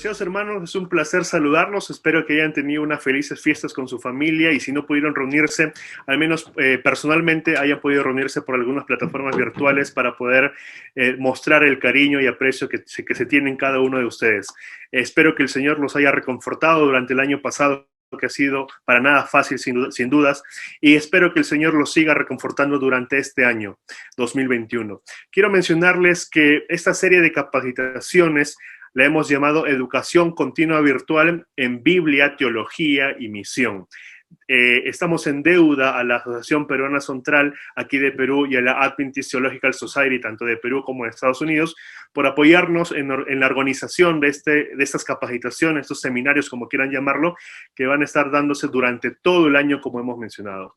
Apreciados hermanos, es un placer saludarlos. Espero que hayan tenido unas felices fiestas con su familia y si no pudieron reunirse, al menos personalmente hayan podido reunirse por algunas plataformas virtuales para poder mostrar el cariño y aprecio que se tienen cada uno de ustedes. Espero que el Señor los haya reconfortado durante el año pasado, que ha sido para nada fácil sin dudas, y espero que el Señor los siga reconfortando durante este año 2021. Quiero mencionarles que esta serie de capacitaciones la hemos llamado Educación Continua Virtual en Biblia, Teología y Misión. Estamos en deuda a la Asociación Peruana Central aquí de Perú y a la Adventist Theological Society, tanto de Perú como de Estados Unidos, por apoyarnos en la organización de estas capacitaciones, estos seminarios, como quieran llamarlo, que van a estar dándose durante todo el año, como hemos mencionado.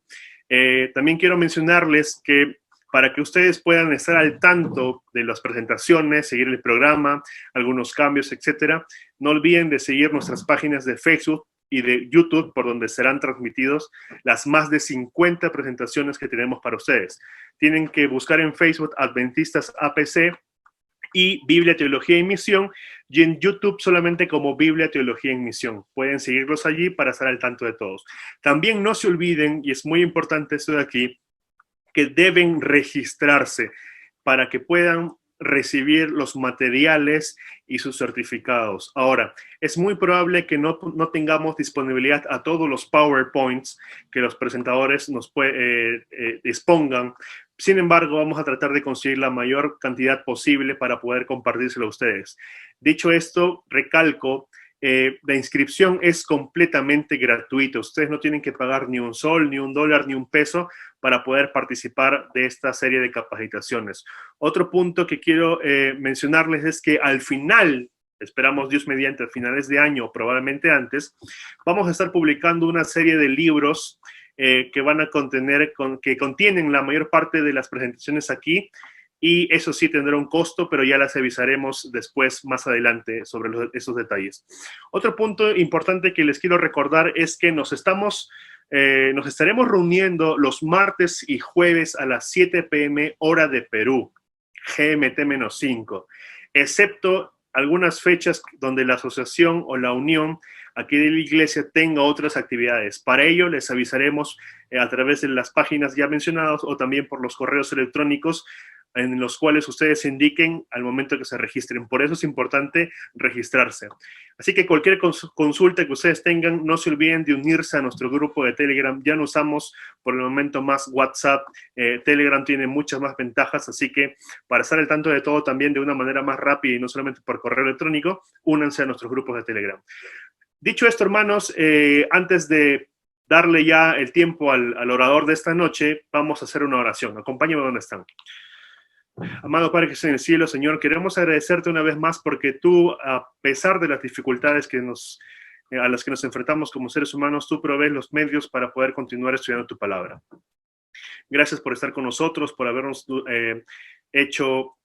También quiero mencionarles que para que ustedes puedan estar al tanto de las presentaciones, seguir el programa, algunos cambios, etcétera, no olviden de seguir nuestras páginas de Facebook y de YouTube, por donde serán transmitidos las más de 50 presentaciones que tenemos para ustedes. Tienen que buscar en Facebook Adventistas APC y Biblia, Teología y Misión, y en YouTube solamente como Biblia, Teología y Misión. Pueden seguirlos allí para estar al tanto de todos. También no se olviden, y es muy importante esto de aquí, que deben registrarse para que puedan recibir los materiales y sus certificados. Ahora, es muy probable que no tengamos disponibilidad a todos los PowerPoints que los presentadores nos dispongan. Sin embargo, vamos a tratar de conseguir la mayor cantidad posible para poder compartírselo a ustedes. Dicho esto, recalco, la inscripción es completamente gratuita. Ustedes no tienen que pagar ni un sol, ni un dólar, ni un peso para poder participar de esta serie de capacitaciones. Otro punto que quiero mencionarles es que al final, esperamos Dios mediante, a finales de año, probablemente antes, vamos a estar publicando una serie de libros que van a que contienen la mayor parte de las presentaciones aquí, y eso sí tendrá un costo, pero ya las avisaremos después, más adelante, sobre esos detalles. Otro punto importante que les quiero recordar es que nos estaremos reuniendo los martes y jueves a las 7 p.m. hora de Perú, GMT-5, excepto algunas fechas donde la asociación o la unión aquí de la iglesia tenga otras actividades. Para ello les avisaremos a través de las páginas ya mencionadas o también por los correos electrónicos en los cuales ustedes indiquen al momento que se registren. Por eso es importante registrarse. Así que cualquier consulta que ustedes tengan, no se olviden de unirse a nuestro grupo de Telegram. Ya no usamos por el momento más WhatsApp. Telegram tiene muchas más ventajas, así que para estar al tanto de todo también de una manera más rápida y no solamente por correo electrónico, únanse a nuestros grupos de Telegram. Dicho esto, hermanos, antes de darle ya el tiempo al orador de esta noche, vamos a hacer una oración. Acompáñenme donde están. Amado Padre que estás en el cielo, Señor, queremos agradecerte una vez más porque tú, a pesar de las dificultades a las que nos enfrentamos como seres humanos, tú provees los medios para poder continuar estudiando tu palabra. Gracias por estar con nosotros, por habernos hecho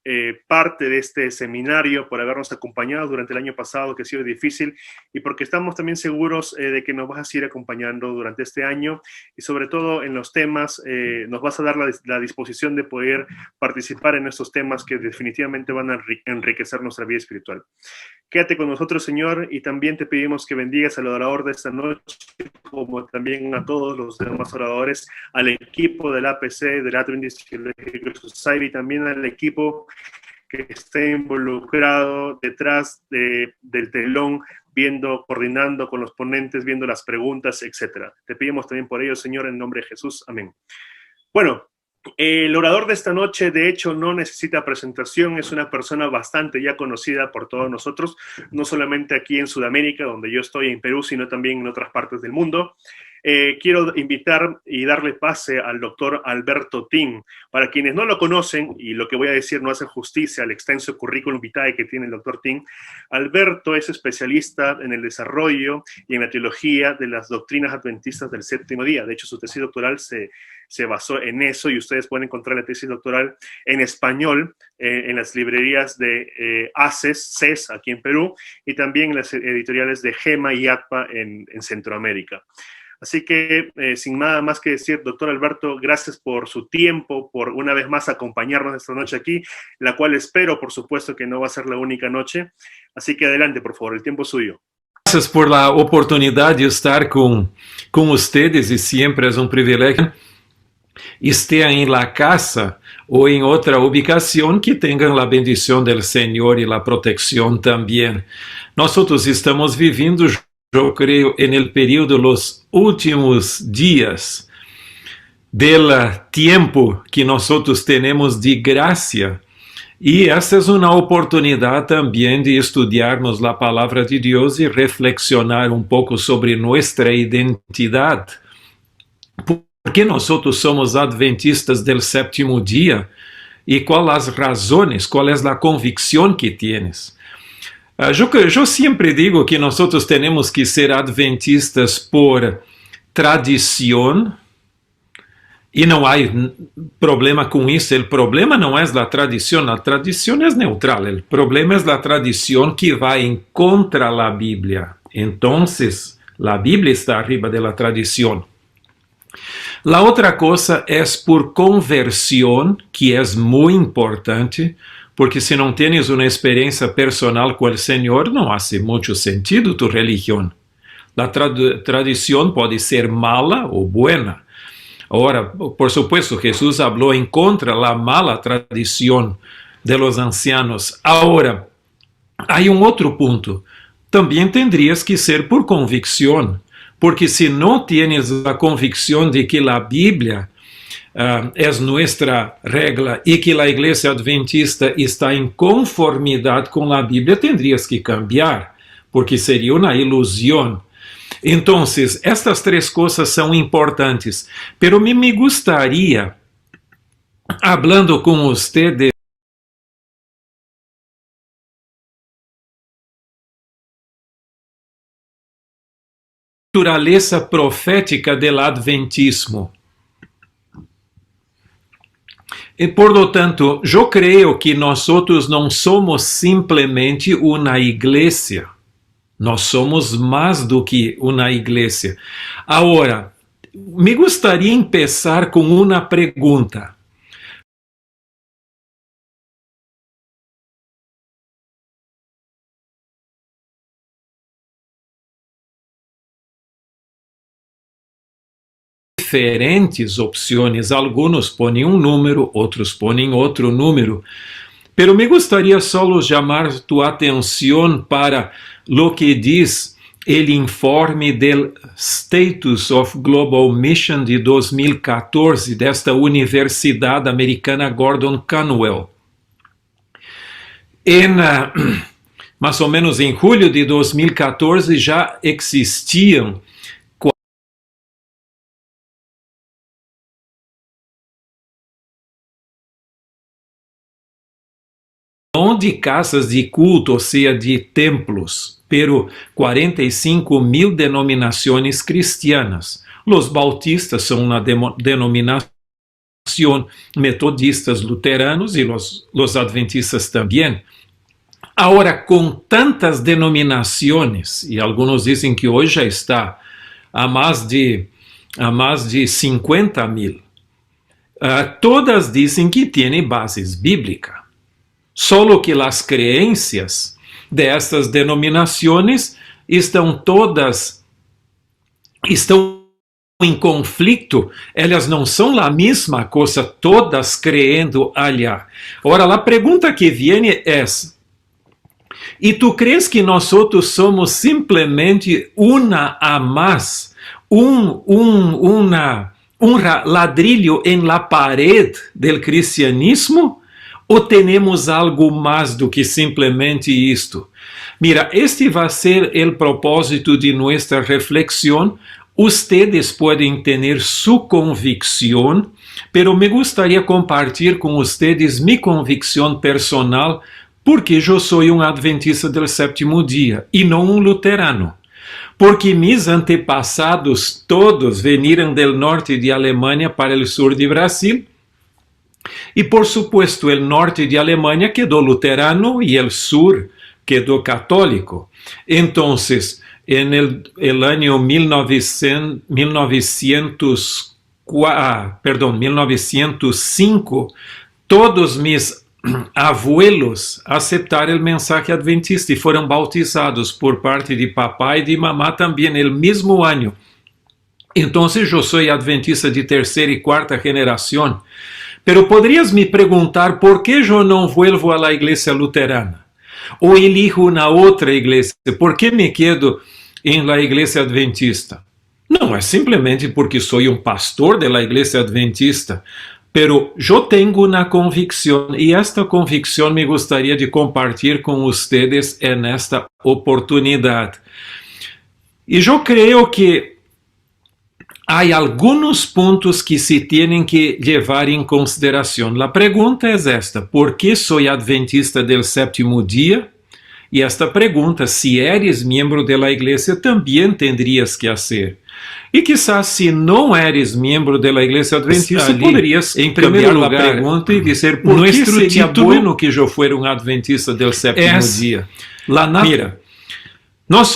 parte de este seminario, por habernos acompañado durante el año pasado, que ha sido difícil, y porque estamos también seguros de que nos vas a seguir acompañando durante este año, y sobre todo en los temas, nos vas a dar la disposición de poder participar en estos temas que definitivamente van a enriquecer nuestra vida espiritual. Quédate con nosotros, Señor, y también te pedimos que bendigas al orador de esta noche, como también a todos los demás oradores, al equipo del APC, del Adventist Theological Society, también al equipo que esté involucrado detrás del telón, coordinando con los ponentes, viendo las preguntas, etc. Te pedimos también por ello, Señor, en nombre de Jesús. Amén. Bueno, el orador de esta noche, de hecho, no necesita presentación, es una persona bastante ya conocida por todos nosotros, no solamente aquí en Sudamérica, donde yo estoy en Perú, sino también en otras partes del mundo. Quiero invitar y darle pase al doctor Alberto Tin. Para quienes no lo conocen, y lo que voy a decir no hace justicia al extenso currículum vitae que tiene el doctor Tin, Alberto es especialista en el desarrollo y en la teología de las doctrinas adventistas del séptimo día. De hecho, su tesis doctoral se basó en eso, y ustedes pueden encontrar la tesis doctoral en español en las librerías de CES aquí en Perú, y también en las editoriales de GEMA y ACPA en Centroamérica. Así que, sin nada más que decir, doctor Alberto, gracias por su tiempo, por una vez más acompañarnos esta noche aquí, la cual espero, por supuesto, que no va a ser la única noche. Así que adelante, por favor, el tiempo es suyo. Gracias por la oportunidad de estar con ustedes y siempre es un privilegio. Esté en la casa o en otra ubicación, que tengan la bendición del Señor y la protección también. Nosotros estamos viviendo, yo creo, en el periodo de los últimos días del tiempo que nosotros tenemos de gracia. Y esta es una oportunidad también de estudiarnos la palabra de Dios y reflexionar un poco sobre nuestra identidad. ¿Por qué nosotros somos adventistas del séptimo día? ¿Y cuáles las razones? ¿Cuál es la convicción que tienes? Yo siempre digo que nosotros tenemos que ser adventistas por tradición, y no hay problema con eso. El problema no es la tradición es neutral. El problema es la tradición que va en contra de la Biblia. Entonces, la Biblia está arriba de la tradición. La otra cosa es por conversión, que es muy importante, porque si no tienes una experiencia personal con el Señor, no hace mucho sentido tu religión. La tradición puede ser mala o buena. Ahora, por supuesto, Jesús habló en contra de la mala tradición de los ancianos. Ahora, hay un otro punto. También tendrías que ser por convicción, porque si no tienes la convicción de que la Biblia es nuestra regla y que la Iglesia Adventista está en conformidad con la Biblia, tendrías que cambiar, porque sería una ilusión. Entonces, estas tres cosas son importantes, pero me gustaría, hablando con usted de naturaleza profética del adventismo. E, por lo tanto, yo creo que nosotros no somos simplemente una iglesia. Nós somos mais do que uma igreja. Agora, me gostaria de começar com uma pergunta. Diferentes opções, alguns põem um número, outros põem outro número. Pero me gustaría solo llamar tu atención para lo que diz el informe del Status of Global Mission de 2014 desta Universidade Americana Gordon Conwell. Mais ou menos em julho de 2014 já existiam de casas de culto, ou seja, de templos, pero 45.000 denominações cristianas. Los bautistas são uma denominação, metodistas, luteranos e los adventistas também. Agora, com tantas denominações, e alguns dizem que hoje já está a mais de 50.000, todas dizem que têm bases bíblicas. Solo que as creencias de estas denominações estão em conflito, elas não são a mesma coisa, todas crendo allá. Ora, a pergunta que vem é: e tu crees que nós somos simplesmente uma a mais, um ladrilho em la parede del cristianismo? Ou temos algo mais do que simplesmente isto? Mira, este vai ser o propósito de nossa reflexão. Ustedes podem ter sua convicção, pero me gustaría compartilhar com ustedes minha convicção personal, porque eu sou um adventista do sétimo dia e não um luterano. Porque mis antepassados todos vieram do norte de Alemanha para o sul de Brasil. E, por supuesto, o norte de Alemanha quedou luterano e o sur quedou católico. Então, en el año 1905, todos mis abuelos aceptaram o mensaje adventista e foram bautizados por parte de papá e de mamá também el mesmo ano. Então, eu sou adventista de terceira e quarta geração. Pero poderias me perguntar por que eu não vuelvo a la igreja luterana? Ou elijo uma outra igreja? Por que me quedo em la igreja adventista? Não é simplesmente porque sou um pastor de la igreja adventista, pero eu tenho uma convicção e esta convicção me gostaria de compartilhar com vocês nesta oportunidade. E eu creio que há alguns pontos que se têm que levar em consideração. A pergunta é esta: por que sou adventista del sétimo dia? E esta pergunta, se eres membro da igreja, também tendrías que fazer. E quizás, se não eres membro da igreja adventista, poderias, em primeiro lugar, a pergunta e dizer: por que seria bueno que eu fosse adventista del sétimo dia? Mira, nós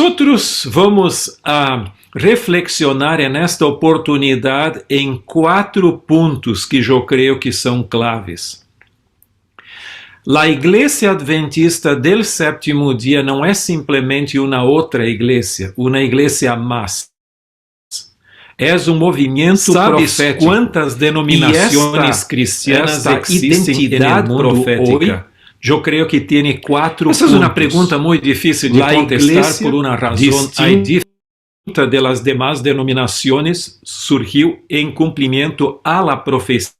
vamos a reflexionar nesta oportunidade em 4 pontos que eu creio que são claves. A igreja adventista del sétimo dia não é simplesmente uma outra igreja mais. É movimento profético. Quantas denominações cristianas existem no mundo hoje? Eu creio que tem 4 pontos. Essa é uma pergunta muito difícil de contestar por uma razão distinta das demais denominações. Surgiu em cumprimento a la profecia.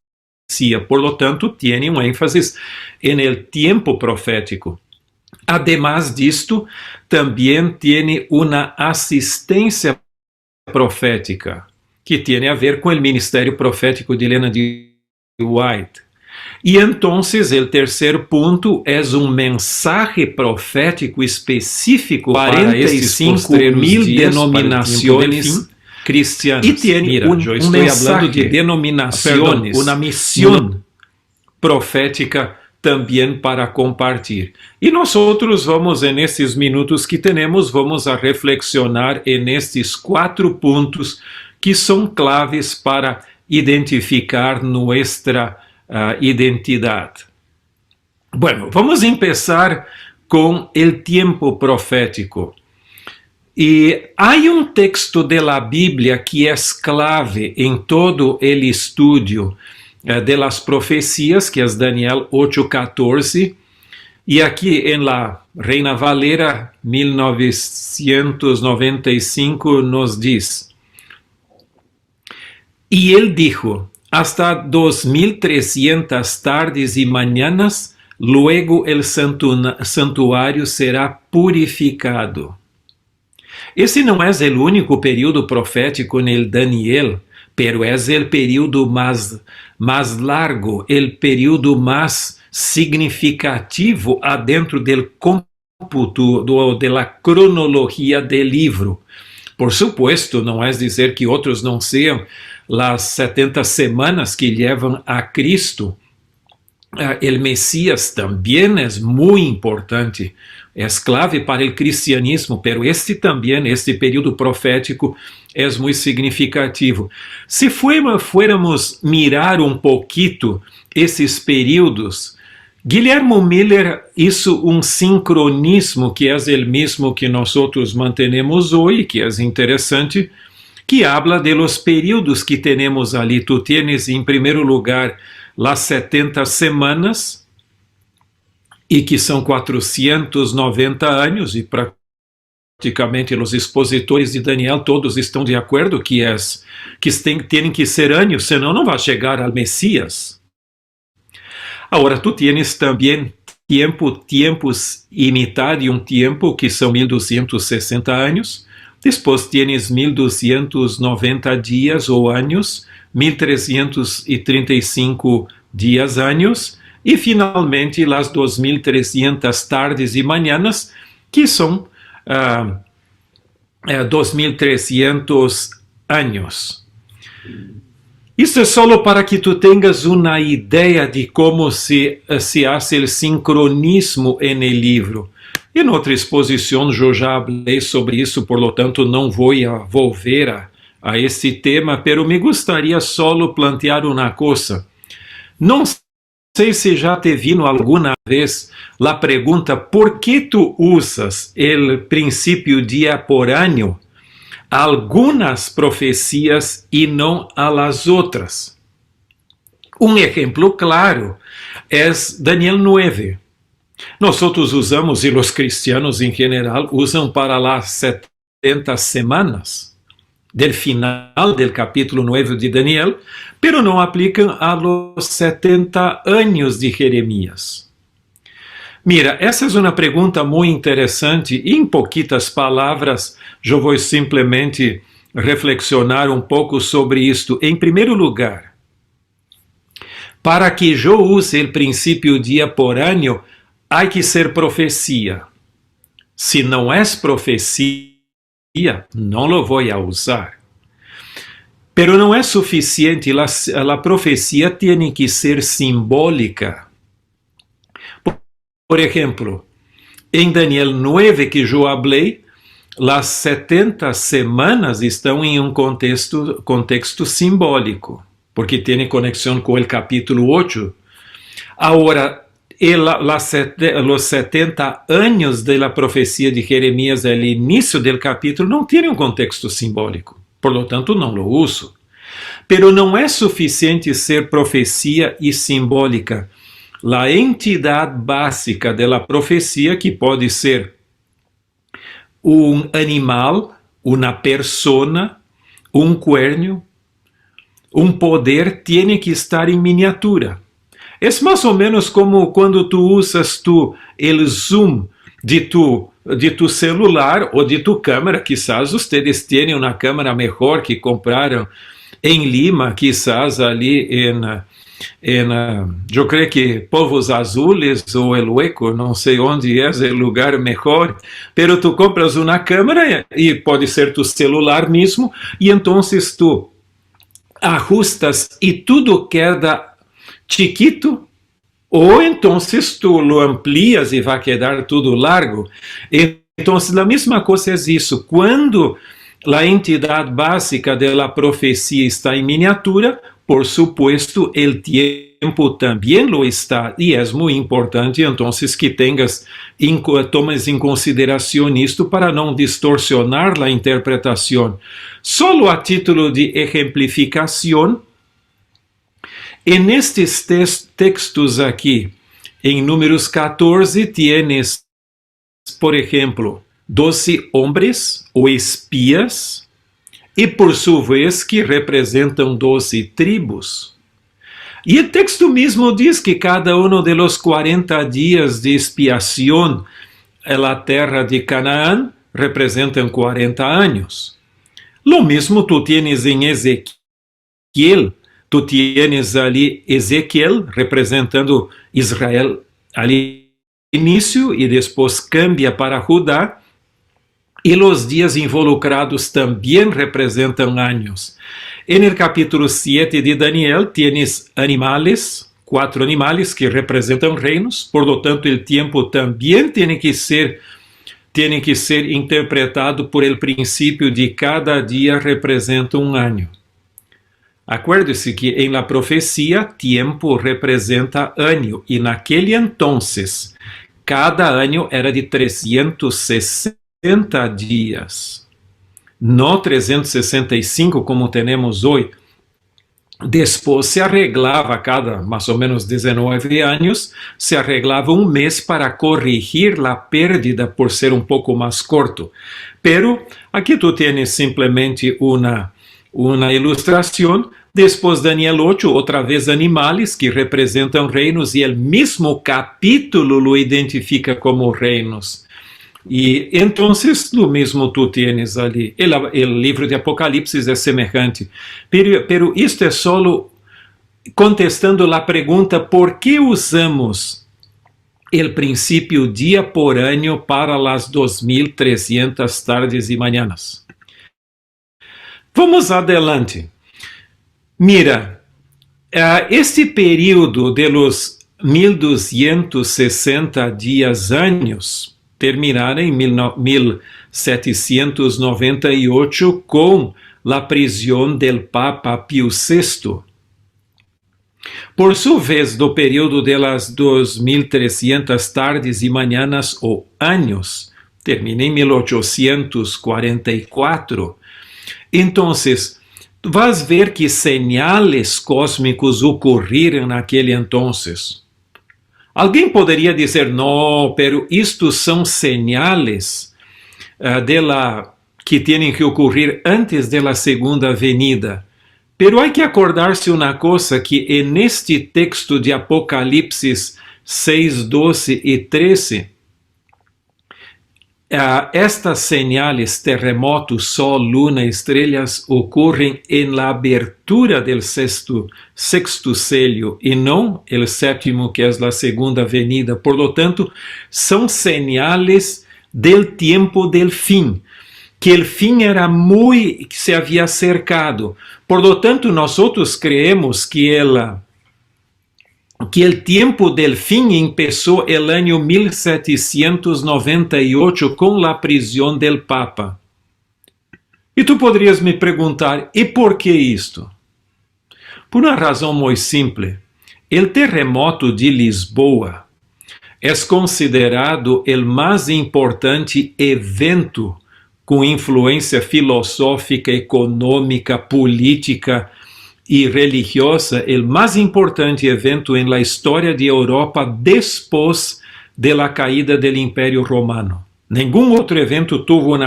Por lo tanto, tem ênfase no tempo profético. Además disto, também tem uma assistência profética, que tem a ver com o ministério profético de Ellen G. White. E então, o terceiro ponto é mensaje profético específico para esses 45.000 denominações cristianas. E tem eu estou falando de denominações, uma missão profética também para compartilhar. E nós vamos, nesses minutos que temos, vamos a reflexionar nestes 4 pontos que são claves para identificar nossa identidade. Bueno, vamos começar com o tempo profético. E há texto da Bíblia que é clave em todo o estudo de las profecias, que é Daniel 8:14, e aqui em la Reina Valera 1995 nos diz: E ele dijo: hasta 2300 tardes e mañanas, luego el santuário será purificado. Esse não é o único período profético no Daniel, pero é o período mais largo, o período mais significativo adentro do cómputo da cronologia do livro. Por supuesto, não é dizer que outros não sejam as 70 semanas que levam a Cristo. O Messias também é muito importante, é clave para o cristianismo, pero este período profético é muito significativo. Se fuéramos mirar pouquinho esses períodos, Guilherme Miller hizo sincronismo que é o mesmo que nós mantenemos hoje, que é interessante, que habla de los períodos que temos ali. Tu tienes, em primeiro lugar, las 70 semanas, e que são 490 anos, e praticamente os expositores de Daniel todos estão de acordo que têm que ser anos, senão não vai chegar ao Messias. Agora, tu tienes também tempos e metade de tempo, que são 1260 anos. Depois tienes 1290 dias ou anos, 1335 dias anos, e finalmente as 2300 tardes e manhãs, que são 2300 anos. Isso é só para que tu tenhas uma ideia de como se hace o sincronismo no livro. Em outra exposição, eu já falei sobre isso, por lo tanto, não vou volver a esse tema, pero me gostaria solo plantear uma coisa. Não sei se já te vino alguma vez a pergunta: por que tu usas o princípio dia por ano a algumas profecias e não a las outras? Um exemplo claro é Daniel 9. Nós usamos, e os cristianos em geral usam para las 70 semanas del final del capítulo 9 de Daniel, pero não aplicam a los 70 anos de Jeremias. Mira, essa é uma pergunta muito interessante e em pouquitas palavras eu vou simplesmente reflexionar um pouco sobre isto. Em primeiro lugar, para que eu use o princípio dia por ano, há que ser profecia. Se não é profecia, não lo vou a usar. Pero não é suficiente, a profecia tem que ser simbólica. Por exemplo, em Daniel 9 que eu falei, as 70 semanas estão em um contexto simbólico, porque tem conexão com o capítulo 8. Agora, os 70 anos da profecia de Jeremias, o início do capítulo, não tem um contexto simbólico. Por lo tanto, não lo uso. Pero não é suficiente ser profecia e simbólica. A entidade básica da profecia, que pode ser um animal, uma persona, um cuerno, um poder, tem que estar em miniatura. É mais ou menos como quando tu usas o zoom de tu celular ou de tu câmera. Quizás vocês tenham uma câmera melhor que compraram em Lima, quizás ali eu creio que Povos Azules ou El Hueco, não sei onde é o lugar melhor, pero tu compras uma câmera e pode ser tu celular mesmo, e então tu ajustas e tudo queda chiquito, ou então tu lo amplias e vai quedar tudo largo. Então, a mesma coisa é isso. Quando a entidade básica da profecia está em miniatura, por supuesto, o tempo também lo está, e é muito importante, então, que tomes em consideração isto para não distorcionar a interpretação. Solo a título de exemplificação, en estes textos aqui, em Números 14, tienes, por exemplo, 12 homens ou espias, e por sua vez que representam 12 tribos. E o texto mesmo diz que cada um de los 40 dias de expiação na terra de Canaã representam 40 anos. Lo mesmo tu tienes em Ezequiel. Tu tienes ali Ezequiel representando Israel ali início e depois cambia para Judá, e os dias involucrados também representam anos. No capítulo 7 de Daniel tienes animales, 4 animales que representam reinos, por lo tanto o tempo também tem que ser interpretado por el princípio de cada dia representa um ano. Acuérdese que em la profecia, tempo representa ano, e naquele entonces, cada ano era de 360 dias, não 365 como temos hoje. Depois se arreglava, cada mais ou menos 19 anos, se arreglava um mês para corrigir a pérdida por ser um pouco mais curto. Pero aqui tu tienes simplesmente uma ilustração. Depois Daniel 8, outra vez animales que representam reinos, e o mesmo capítulo lo identifica como reinos. E então, o mesmo tu tienes ali. O livro de Apocalipse é semelhante. Pero isto é solo contestando a pergunta: por que usamos o princípio dia por ano para as 2300 tardes e manhãs? Vamos adelante. Mira, este período de los 1260 dias anos terminara en 1798 con la prisión del Papa Pío VI. Por su vez, do período de las 2300 tardes y mañanas o años, termina en 1844. Entonces, vas a ver que señales cósmicos ocurriram naquele entonces. Alguém poderia dizer, não, pero isto são señales que têm que ocorrer antes da segunda venida. Pero hay que acordarse una cosa, que en este texto de Apocalipsis 6, 12 y 13, estas señales, terremotos, sol, luna, estrellas, ocurren en la abertura del sexto sello y no el séptimo, que es la segunda venida. Por lo tanto, son señales del tiempo del fin, que el fin se había acercado. Por lo tanto, nosotros creemos que el tiempo del fin empezó el año 1798 con la prisión del Papa. E tu poderias me perguntar, e por que isto? Por uma razão muito simples. O terremoto de Lisboa é considerado o mais importante evento com influência filosófica, econômica, política e religiosa, o mais importante evento em la história de Europa depois de la caída do Império Romano. Nenhum outro evento tuvo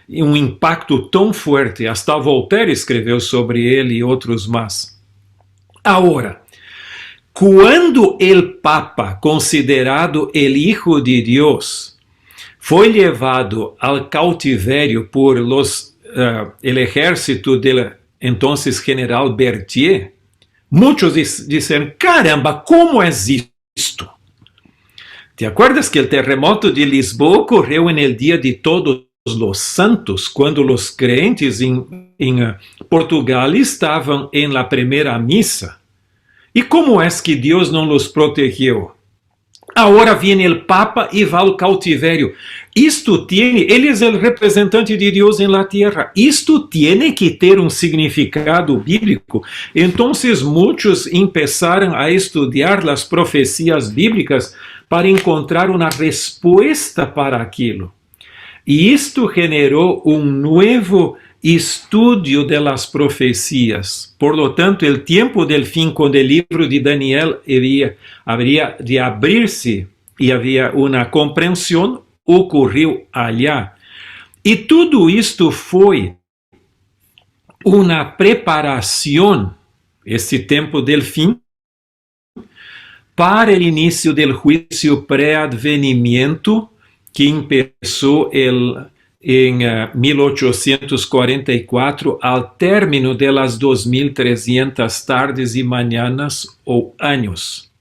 impacto tão forte. Hasta Voltaire escreveu sobre ele e outros mais. Agora, quando o Papa, considerado o Hijo de Deus, foi levado ao cautiverio por el ejército del entonces general Berthier, muitos disseram, caramba, como é isto? ¿Te acuerdas que o terremoto de Lisboa ocorreu en el dia de Todos los Santos, quando os crentes em Portugal estavam em la primeira missa? E como é que Deus não los protegeu? Agora vem o Papa e vai ao cautiverio. Ele é o representante de Deus em la tierra. Isto tem que ter um significado bíblico. Então, muitos começaram a estudar as profecias bíblicas para encontrar uma resposta para aquilo. E isto generou um novo estudio de las profecias. Por lo tanto, el tiempo del fin, cuando el libro de Daniel habría de abrirse y había una comprensión, ocurrió allá. Y todo esto fue una preparación, este tiempo del fin, para el inicio del juicio preadvenimiento que empezó en 1844, al término de las 2300 tardes y mañanas o años.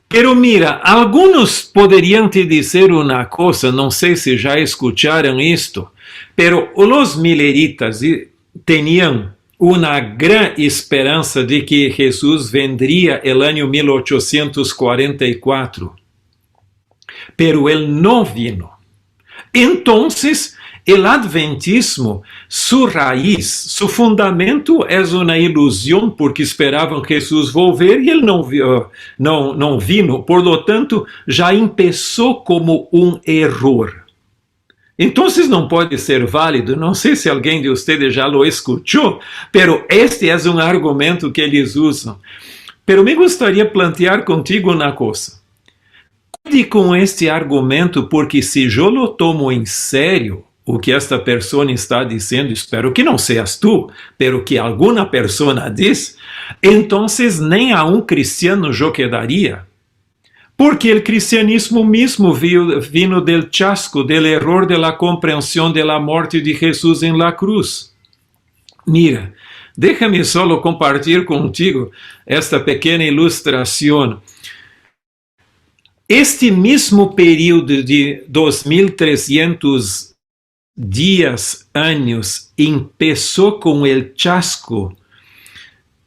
Pero mira, algunos podrían te decir una cosa, no sé si ya escucharon esto, pero los mileritas tenían una gran esperanza de que Jesús vendría el año 1844, pero él no vino. Entonces, el adventismo, su raíz, su fundamento es una ilusión porque esperaban Jesús volver y él no vino. Por lo tanto, ya empezó como un error. Entonces não pode ser válido. Não sei se alguém de ustedes já lo escuchou, pero este é um argumento que eles usam. Pero me gostaria plantear contigo uma coisa. Cuide com este argumento, porque se eu lo tomo em sério o que esta pessoa está dizendo, espero que não seas tu, pero que alguma pessoa diz, então nem a um cristiano eu quedaria. Porque o cristianismo mesmo vino del chasco, del error de la comprensión de la morte de Jesús en la cruz. Mira, déjame solo compartir contigo esta pequena ilustração. Este mesmo período de 2300 dias, anos, começou com o chasco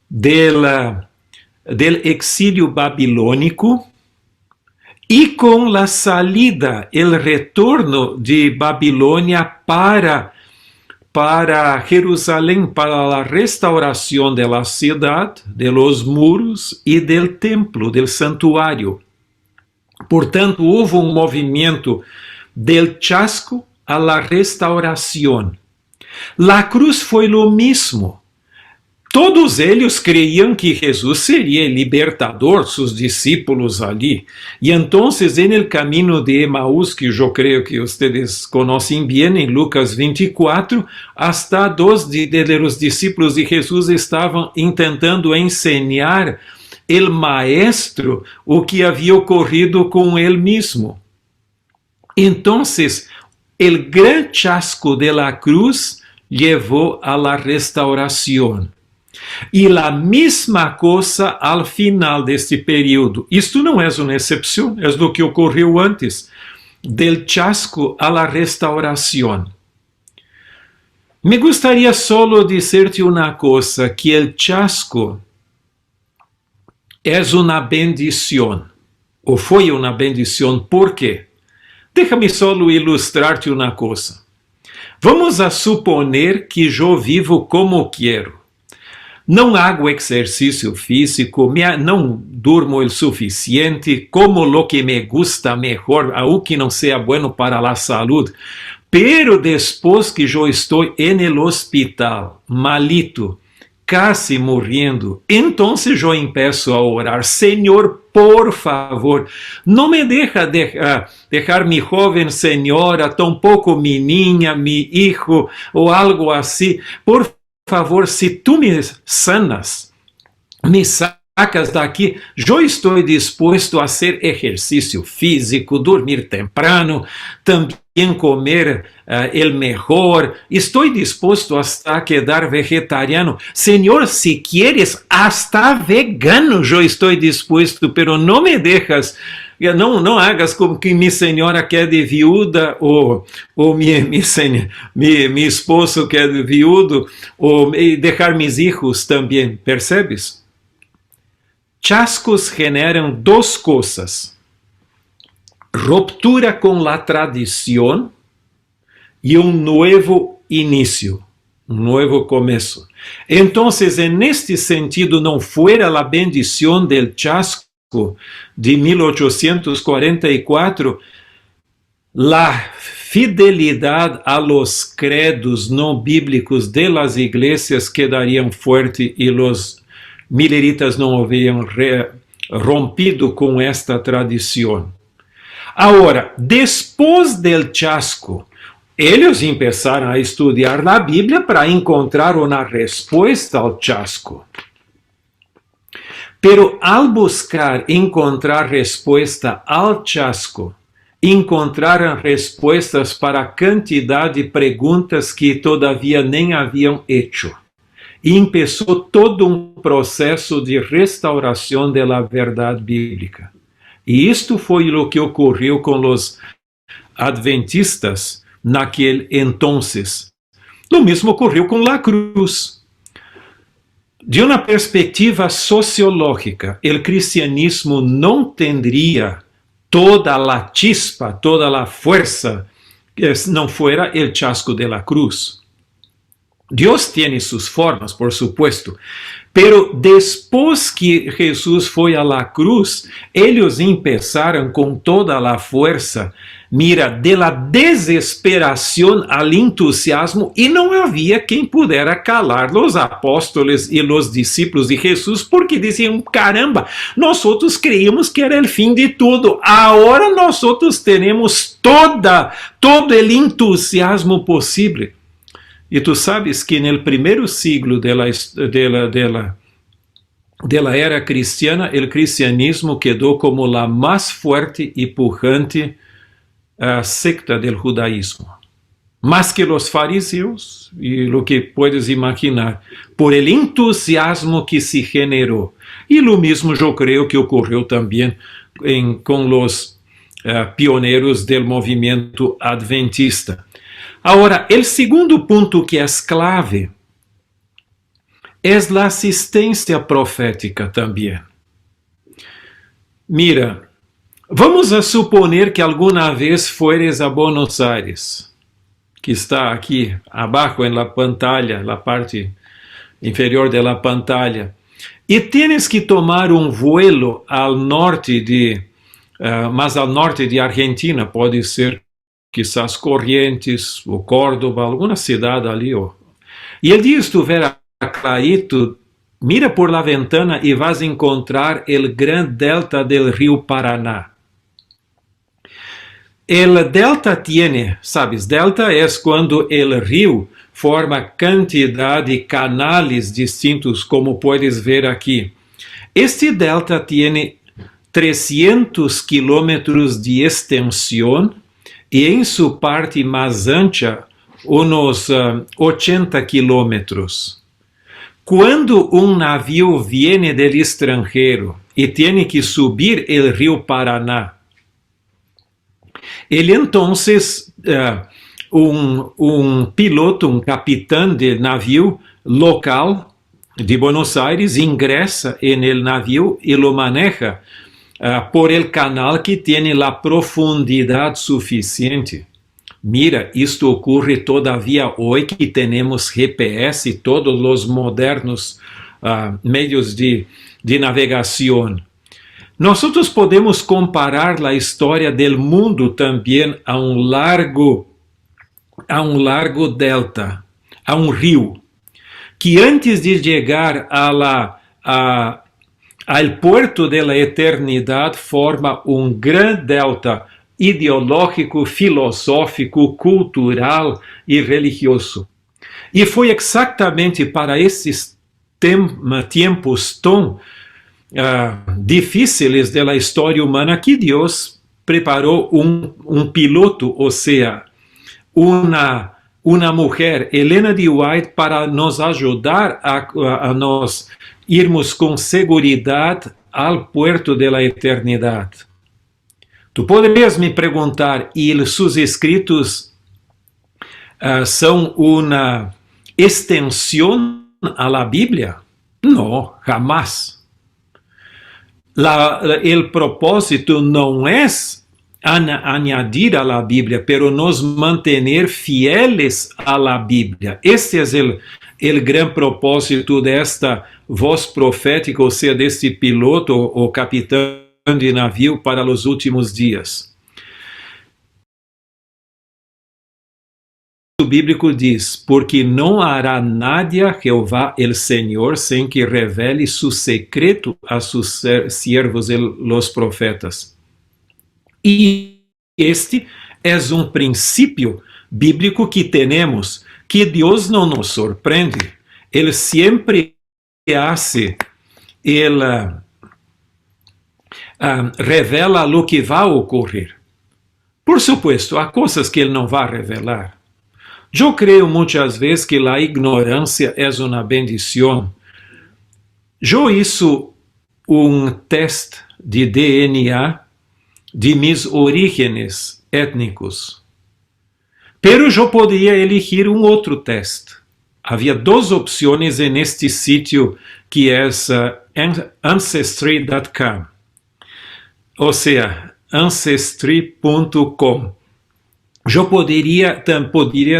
del exílio babilônico y con la salida, el retorno de Babilonia para Jerusalén, para la restauración de la ciudad, de los muros y del templo, del santuario. Portanto, houve um movimento del chasco a la restauración. La cruz foi lo mismo. Todos eles creiam que Jesus seria el libertador, seus discípulos ali. E então, en el camino de Emaús, que eu creio que vocês conhecem bem, em Lucas 24, hasta dos de los discípulos de Jesus estavam tentando ensinar el maestro o que havia ocorrido com ele mesmo. Então, el gran chasco de la cruz levou a la restauração. E a mesma coisa ao final deste período. Isto não é uma exceção, é do que ocorreu antes, del chasco a la restauração. Me gostaria solo dizer-te uma coisa, que el chasco é uma bendição, ou foi uma bendição. ¿Por quê? Déjame solo ilustrar-te uma coisa. Vamos a suponer que eu vivo como quero. Não hago exercício físico, não durmo o suficiente, como lo que me gusta mejor, aunque não seja bueno para a saúde. Pero depois que eu estou en el hospital, malito, casi morrendo, então eu empeço a orar: Senhor, por favor, não me deixar mi joven senhora, tampouco mi niña, mi hijo, ou algo assim. Por favor, se tu me sanas, me sacas daqui, eu estou disposto a fazer exercício físico, dormir temprano, também comer el mejor, estou disposto hasta quedar vegetariano. Senhor, se quieres, hasta vegano eu estou disposto, pero não me dejas, não hagas como que minha senhora quede viúda, ou mi esposo quede viudo, ou deixar mis hijos também, percebes? Chascos generam duas coisas: ruptura com la tradição e novo início, novo começo. Então, neste sentido, não fuera a bendição del chasco de 1844, la fidelidade a los credos não bíblicos de las iglesias quedariam fuerte e los mileritas não haviam rompido com esta tradição. Agora, depois del chasco, eles começaram a estudar a Bíblia para encontrar uma resposta ao chasco. Pero al buscar encontrar resposta ao chasco, encontraram respostas para a quantidade de perguntas que todavia nem haviam hecho. E começou todo um processo de restauração da verdade bíblica. E isto foi o que ocorreu com os adventistas naquele entonces. O mesmo ocorreu com a cruz. De uma perspectiva sociológica, o cristianismo não teria toda a chispa, toda a força, se não fuera o chasco de la cruz. Deus tem suas formas, por supuesto, pero depois que Jesus foi a la cruz, eles começaram com toda a força, mira, de la desesperação al entusiasmo, e não havia quem pudera calar os apóstolos e os discípulos de Jesus, porque diziam: caramba, nós outros creíamos que era o fim de tudo, agora nós outros temos todo o entusiasmo possível. E tu sabes que no primeiro siglo da era cristiana, o cristianismo quedou como a mais forte e pujante secta do judaísmo. Mais que os fariseus, e o que puedes imaginar, por el entusiasmo que se generou. E o mesmo eu creio que ocorreu também com os pioneiros do movimento adventista. Agora, o segundo ponto que é clave é a assistência profética também. Mira, Vamos a suponer que alguna vez fueres a Buenos Aires, que está aqui abaixo na pantalla, na parte inferior da pantalla, e tienes que tomar um vuelo ao norte mais ao norte de Argentina, pode ser quizás Corrientes ou Córdoba, alguma cidade ali. E o dia estiver clarito, mira por la ventana e vas encontrar o grande delta del rio Paraná. El delta tiene, sabes, delta é quando o rio forma quantidade de canales distintos, como puedes ver aqui. Este delta tiene 300 kilómetros de extensión e em sua parte mais ancha, uns 80 kilómetros. Quando navio viene del extranjero e tem que subir o rio Paraná, ele entonces, piloto, capitão de navio local de Buenos Aires ingressa en el navio e lo maneja por el canal que tem la profundidade suficiente. Mira, isto ocorre todavía hoy que temos GPS e todos os modernos meios de navegação. Nós podemos comparar a história do mundo também a largo delta, a rio, que antes de chegar ao puerto da eternidade forma grande delta ideológico, filosófico, cultural e religioso. E foi exatamente para esses tempos tão difíceis da história humana que Deus preparou piloto, ou seja, uma mulher, Helena de White, para nos ajudar a nós irmos com segurança ao puerto da eternidade. Tu poderias me perguntar, e seus escritos são uma extensão à la Bíblia? Não, jamás. O propósito não é añadir a la Bíblia, pero nos mantener fieles a la Bíblia. Este é o grande propósito desta voz profética, ou seja, deste piloto ou capitão de navio para os últimos dias. O bíblico diz: porque não hará nada Jeová el Senhor sem que revele su secreto a sus siervos los profetas. E este é princípio bíblico que temos, que Deus não nos surpreende. Ele sempre hace, ele revela o que vai ocorrer. Por supuesto, há coisas que ele não vai revelar. Eu creio muitas vezes que a ignorância é uma bendição. Eu hice teste de DNA de mis orígenes étnicos. Pero eu poderia elegir outro teste. Havia duas opções neste sítio que é Ancestry.com. Ou seja, Ancestry.com. Eu poderia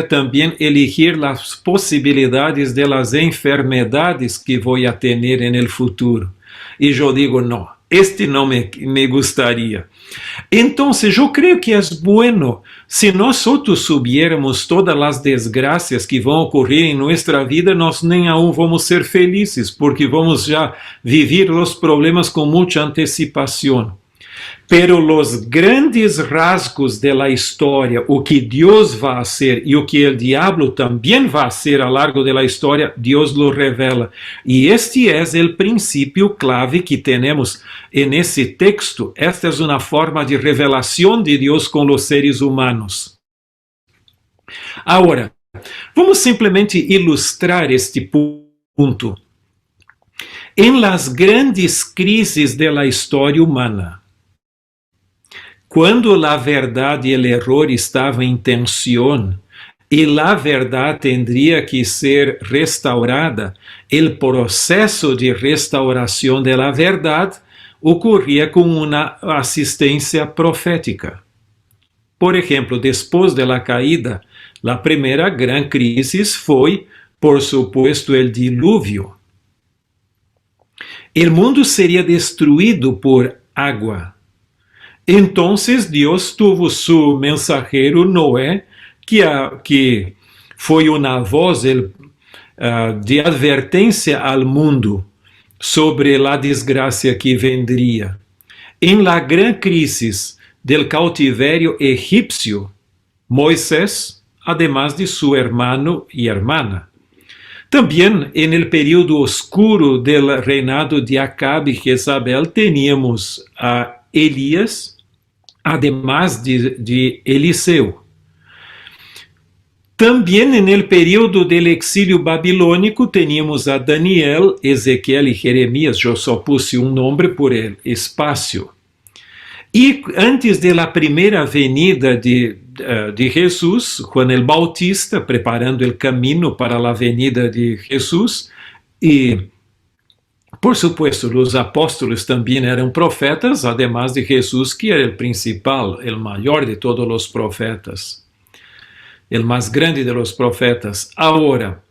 também elegir as possibilidades de las enfermedades que vou a ter no futuro. E eu digo, não, este não me gostaria. Então, eu creio que é bueno se nós soubiéramos todas as desgraças que vão ocorrer em nossa vida, nós nem aún vamos ser felizes, porque vamos já viver os problemas com muita antecipação. Pero los grandes rasgos de la historia, o que Dios va a hacer y o que el diablo también va a hacer a lo largo de la historia, Dios lo revela. Y este es el principio clave que tenemos en ese texto. Esta es una forma de revelación de Dios con los seres humanos. Ahora, vamos simplesmente ilustrar este punto. En las grandes crises de la historia humana, quando a verdade e o erro estavam em tensão e a verdade tendria que ser restaurada, o processo de restauração da verdade ocurría con una asistencia profética. Por ejemplo, después de la caída, la primera gran crisis fue, por supuesto, el diluvio. El mundo sería destruido por agua. Entonces Dios tuvo su mensajero Noé, que fue una voz de advertencia al mundo sobre la desgracia que vendría. En la gran crisis del cautiverio egipcio, Moisés, además de su hermano y hermana. También en el periodo oscuro del reinado de Acabe y Jezabel teníamos a Elías, además de Eliseo. También en el periodo del exilio babilónico teníamos a Daniel, Ezequiel y Jeremías. Yo solo puse un nombre por el espacio. Y antes de la primera venida de Jesús, Juan el Bautista preparando el camino para la venida de Jesús, y por supuesto los apóstoles también eran profetas, además de Jesús, que era el principal, el mayor de todos los profetas, el más grande de los profetas. Ahora,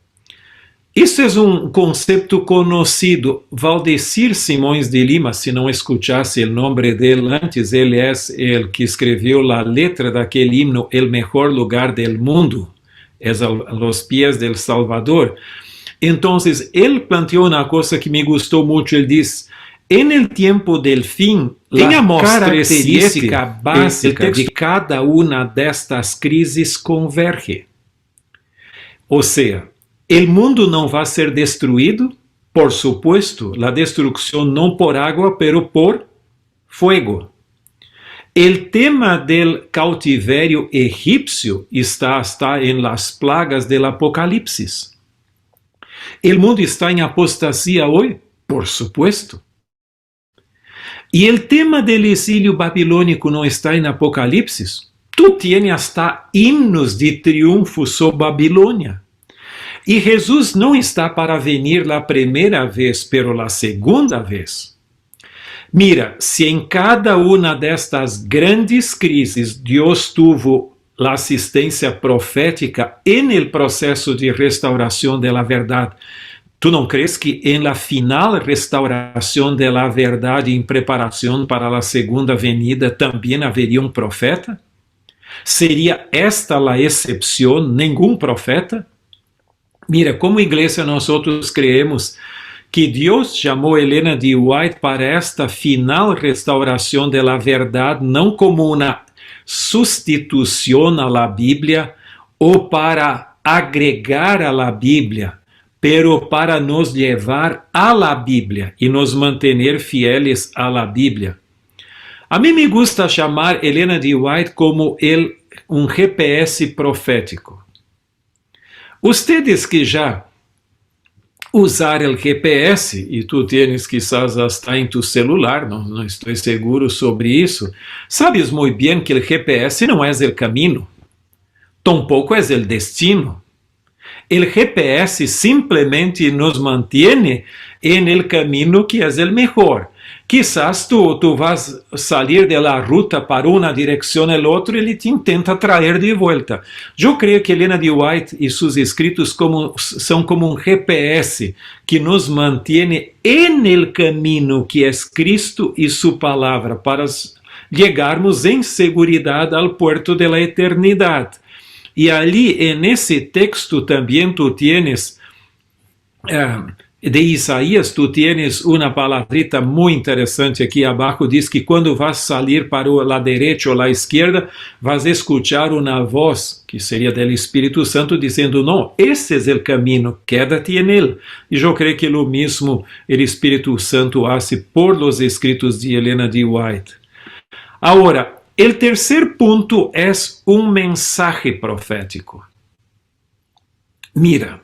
este es un concepto conocido. Valdecir Simões de Lima, si no escuchaste el nombre de él antes, él es el que escribió la letra de aquel himno, El mejor lugar del mundo, es a los pies del Salvador. Entonces, él planteó una cosa que me gustó mucho. Él dice, en el tiempo del fin, la característica básica de cada una de estas crisis converge. O sea, el mundo no va a ser destruido, por supuesto, la destrucción no por agua, pero por fuego. El tema del cautiverio egipcio está hasta en las plagas del Apocalipsis. El mundo está en apostasía hoy, por supuesto. Y el tema del exilio babilónico no está en Apocalipsis. Tú tienes hasta himnos de triunfo sobre Babilonia. Y Jesús no está para venir la primera vez, pero la segunda vez. Mira, si en cada una de estas grandes crisis Dios tuvo la asistencia profética en el proceso de restauración de la verdad, ¿tú no crees que en la final restauración de la verdad y en preparación para la segunda venida también habría un profeta? ¿Sería esta la excepción, ningún profeta? Mira, como iglesia nosotros creemos que Dios llamó a Elena G. White para esta final restauración de la verdad, no como una sustitución a la Biblia o para agregar a la Biblia, pero para nos llevar a la Biblia y nos mantener fieles a la Biblia. A mí me gusta llamar Elena G. White como un GPS profético. Ustedes que já usaram o GPS, e tu tienes quizás hasta em tu celular, não estou seguro sobre isso, sabes muito bem que o GPS não é o caminho, tampouco é o destino. O GPS simplesmente nos mantém en caminho que é o melhor. Quizás tu vas salir de la ruta para una dirección al otro y él te intenta traer de vuelta. Yo creo que Elena G. White y sus escritos son como un GPS que nos mantiene en el camino que es Cristo y su palabra para llegarmos en seguridad al puerto de la eternidad. Y allí en ese texto también tú tienes... de Isaías, tu tienes uma palavrita muito interessante aqui abaixo, diz que quando vas salir para a direita ou a esquerda, vas escuchar uma voz, que seria do Espírito Santo, dizendo, não, esse é o caminho, quédate en él. E eu creio que o mesmo o Espírito Santo hace por los escritos de Elena G. White. Agora, o terceiro ponto é um mensaje profético. Mira,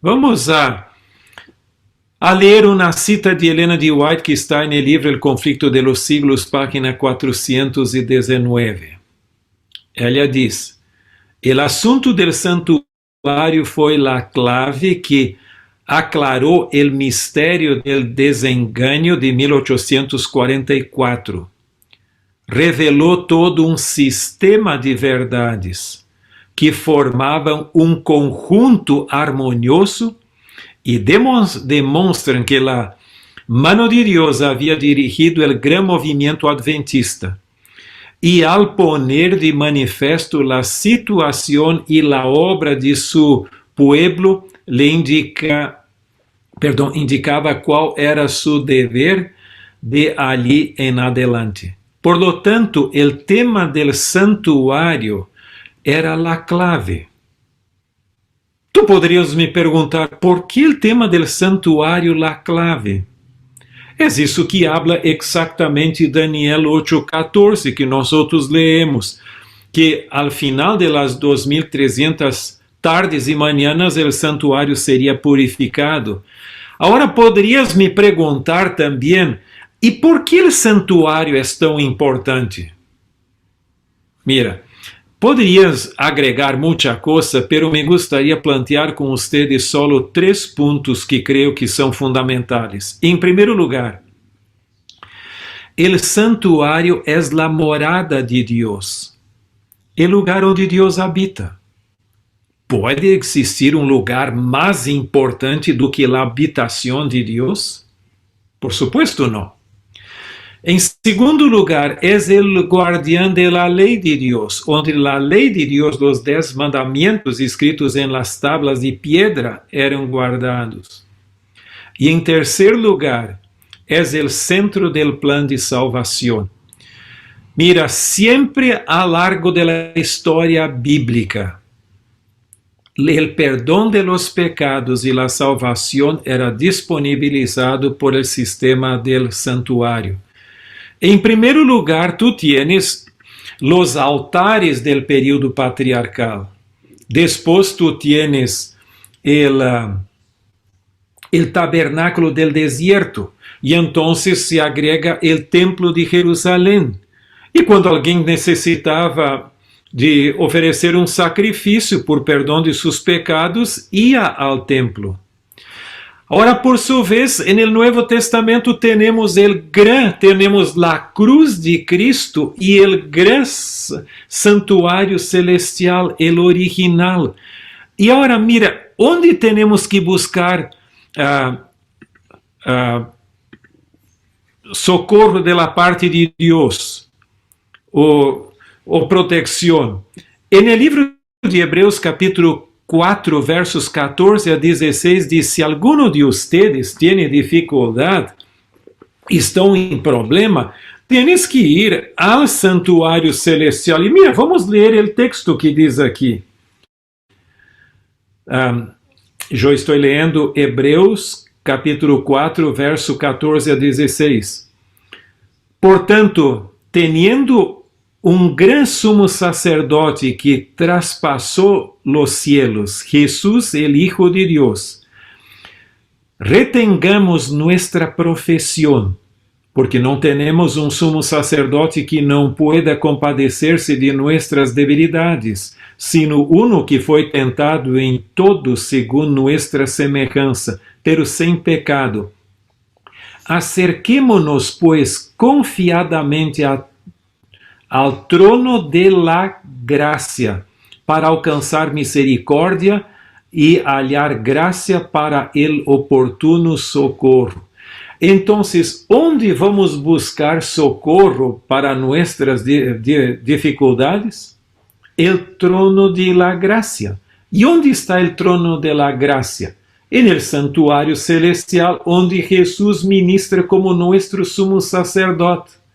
vamos a ler uma cita de Elena G. White que está no livro El Conflicto de los Siglos, página 419. Ela diz, el asunto del santuário foi la clave que aclaró el misterio del desengaño de 1844. Revelou todo um sistema de verdades que formavam um conjunto harmonioso e demonstram que a mano de Deus havia dirigido o gran movimento adventista. E al poner de manifesto la situación y la obra de su pueblo, le indicaba cuál era su deber de allí en adelante. Por lo tanto, el tema del santuario era la clave. Tú podrías me perguntar, ¿por qué el tema del santuario la clave? Es isso que habla exactamente Daniel 8:14, que nós outros leemos, que al final de las 2300 tardes e manhãs el santuário seria purificado. Agora poderias me perguntar também, e por que o santuário é tão importante? Mira, poderias agregar muita coisa, pero me gustaría plantear com ustedes solo 3 pontos que creio que são fundamentais. Em primeiro lugar, o santuário é a morada de Deus, o lugar onde Deus habita. Pode existir um lugar mais importante do que a habitação de Deus? Por supuesto, não. Em segundo lugar, é o guardião da lei de Deus, onde a lei de Deus, os 10 mandamentos escritos em las tablas de piedra, eram guardados. E em terceiro lugar, é o centro do plano de salvação. Mira, sempre a largo da história bíblica, o perdão de los pecados e a salvação era disponibilizado por el sistema del santuário. Em primeiro lugar, tu tienes los altares del período patriarcal. Después tu tienes el tabernáculo del desierto. E entonces se agrega el templo de Jerusalém. E quando alguém necessitava de oferecer um sacrifício por perdão de seus pecados, ia ao templo. Ahora, por su vez, en el Nuevo Testamento tenemos la cruz de Cristo y el gran santuario celestial, el original. Y ahora, mira, ¿dónde tenemos que buscar socorro de la parte de Dios o protección? En el libro de Hebreos, capítulo 4, versos 14 a 16, diz: se alguno de ustedes tiene dificuldade, estão em problema, tienes que ir ao santuário celestial. E mira, vamos ler o texto que diz aqui. Eu estou lendo Hebreus, capítulo 4, verso 14 a 16. Portanto, teniendo gran sumo sacerdote que traspasó los cielos, Jesús, el Hijo de Dios, retengamos nuestra profesión, porque no tenemos un sumo sacerdote que no pueda compadecerse de nuestras debilidades, sino uno que fue tentado en todo según nuestra semejanza, pero sin pecado. Acerquémonos, pues, confiadamente ao trono de la gracia, para alcançar misericórdia e hallar gracia para el oportuno socorro. Então, onde vamos buscar socorro para nuestras dificuldades? El trono de la gracia. E onde está el trono de la gracia? En el santuário celestial, onde Jesus ministra como nuestro sumo sacerdote.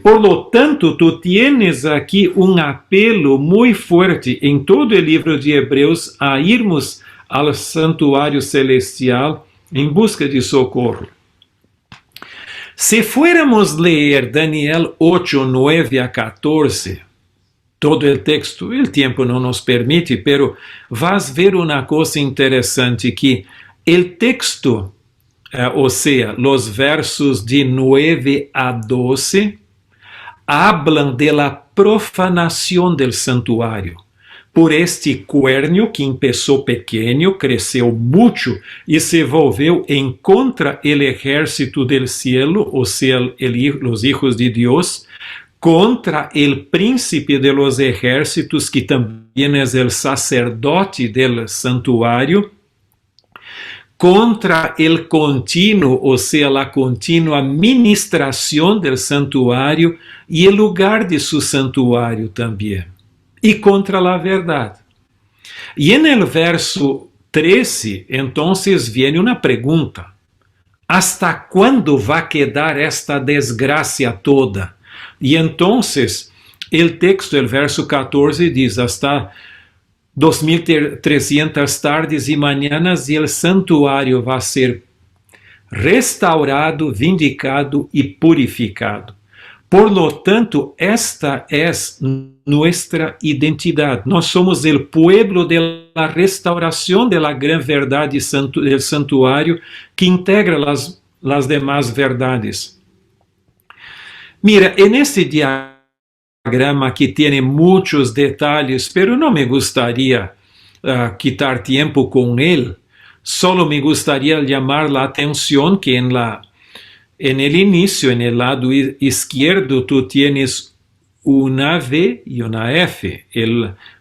Por lo tanto, tu tienes aqui um apelo muito forte em todo o livro de Hebreus a irmos ao santuário celestial em busca de socorro. Se fuéramos ler Daniel 8, 9 a 14, todo o texto, o tempo não nos permite, pero vas ver uma coisa interessante, que o texto, o sea, los versos de 9 a 12, hablan de la profanación del santuario. por este cuernio que empezó pequeño, creció mucho y se volvió en contra el ejército del cielo, o sea, los hijos de Dios, contra el príncipe de los ejércitos, que también es el sacerdote del santuario, contra el continuo, o sea, la continua administración del santuario y el lugar de su santuario también, y contra la verdad. Y en el verso 13, entonces viene una pregunta: ¿hasta cuándo va a quedar esta desgracia toda? Y entonces el texto, el verso 14 dice: hasta 2300 tardes y mañanas y el santuario va a ser restaurado, vindicado y purificado. Por lo tanto, esta es nuestra identidad. Nós somos el pueblo de la restauración de la gran verdad del santuario, que integra las demás verdades. Mira, en este diagrama que tiene muchos detalles, pero no me gustaría quitar tiempo con él. Solo me gustaría llamar la atención que en el inicio, en el lado izquierdo, tú tienes una V y una F.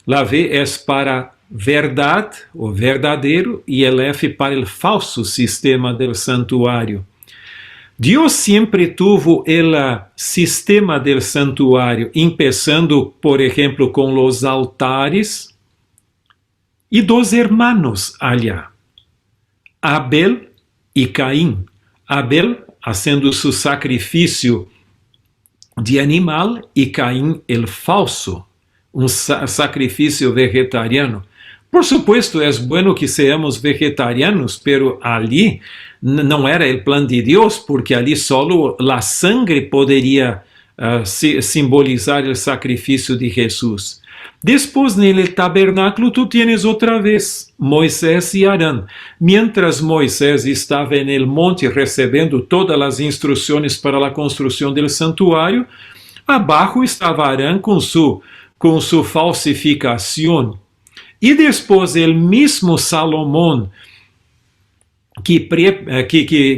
La V es para verdad o verdadero y el F para el falso sistema del santuario. Dios siempre tuvo el sistema del santuario, empezando, por ejemplo, con los altares y dos hermanos allá, Abel y Caín. Abel haciendo su sacrificio de animal y Caín el falso, un sacrificio vegetariano. Por supuesto, es bueno que seamos vegetarianos, pero allí no era el plan de Dios, porque allí solo la sangre podría simbolizar el sacrificio de Jesús. Después, en el tabernáculo, tú tienes otra vez Moisés y Arán. Mientras Moisés estaba en el monte recibiendo todas las instrucciones para la construcción del santuario, abajo estaba Arán con su falsificación. Y después el mismo Salomón, que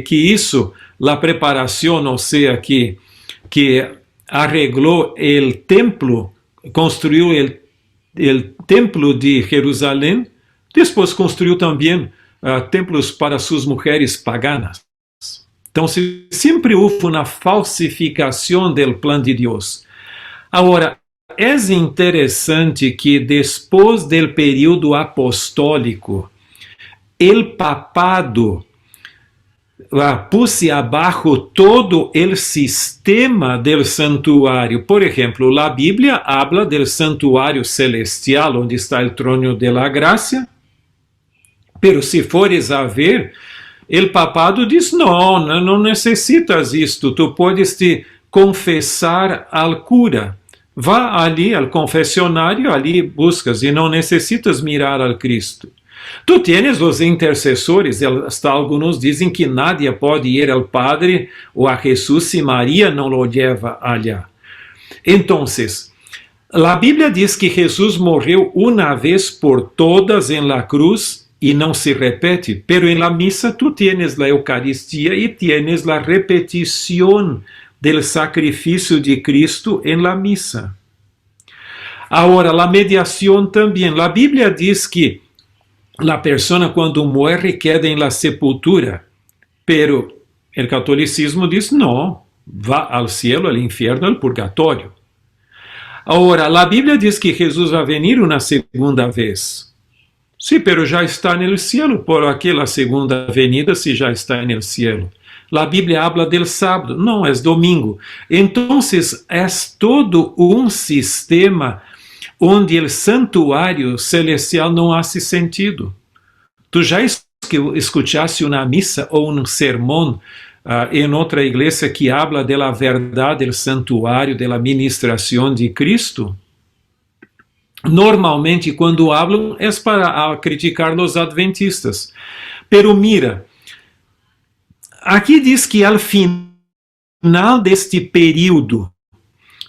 hizo la preparación, o sea, que arregló el templo, construyó el templo de Jerusalén, después construyó también templos para sus mujeres paganas. Entonces, siempre hubo una falsificación del plan de Dios. Ahora, es interesante que después del período apostólico, el papado puse abajo todo el sistema del santuario. Por ejemplo, la Biblia habla del santuario celestial, donde está el trono de la gracia, pero si fores a ver, el papado diz: no necesitas esto, tú puedes te confesar al cura. Vá ali al confessionário, ali buscas e não necessitas mirar al Cristo. Tu tienes os intercessores, hasta alguns dizem que nadie pode ir ao Padre ou a Jesus se Maria não lo lleva allá. Então, a Bíblia diz que Jesus morreu uma vez por todas em la cruz e não se repete, pero en la misa tu tienes la Eucaristía e tienes la repetición del sacrificio de Cristo en la misa. Ahora, la mediación también. La Biblia dice que la persona cuando muere queda en la sepultura, pero el catolicismo dice no, va al cielo, al infierno, al purgatorio. Ahora, la Biblia dice que Jesús va a venir una segunda vez. Sí, pero ya está en el cielo. ¿Por qué la segunda venida si ya está en el cielo? La Biblia habla del sábado, no, es domingo. Entonces, es todo un sistema onde el santuario celestial no hace sentido. Tú ya escuchaste una misa o un sermón en otra iglesia que habla de la verdad del santuario, de la ministración de Cristo? Normalmente, cuando hablan, es para criticar los adventistas. Pero mira, aqui diz que al final deste período,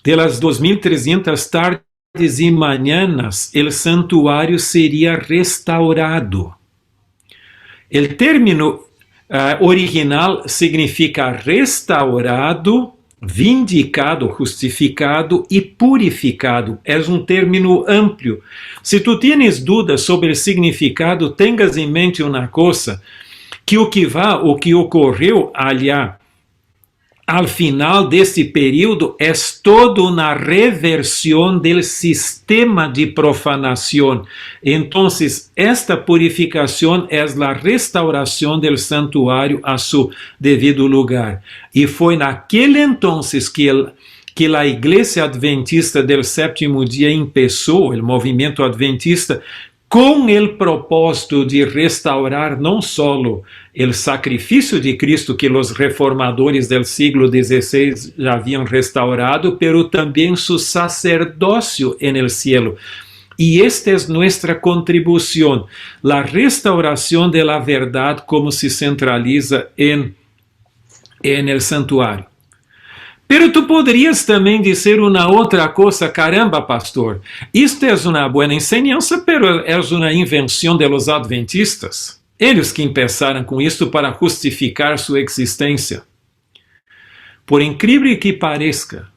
de las 2300 tardes y mañanas el santuario sería restaurado. El término original significa restaurado, vindicado, justificado e purificado. É término amplo. Se tu tienes dúvidas sobre o significado, tenhas em mente uma coisa, que o que ocorreu allá al final deste período é toda uma reversão do sistema de profanação. Então, esta purificação é a restauração do santuário a seu devido lugar. E foi naquele entonces que a Igreja Adventista do Sétimo Dia começou, o movimento adventista, com o propósito de restaurar não só o sacrifício de Cristo que os reformadores do século XVI já haviam restaurado, pero também su sacerdócio en el cielo. E esta é nossa contribuição, a restauração de la verdade como se centraliza en el santuário. Pero tu poderias também dizer uma outra coisa, caramba, pastor, isto é uma boa enseñança, pero é uma invenção de los adventistas. Eles que começaram com isto para justificar sua existência. Por incrível que pareça,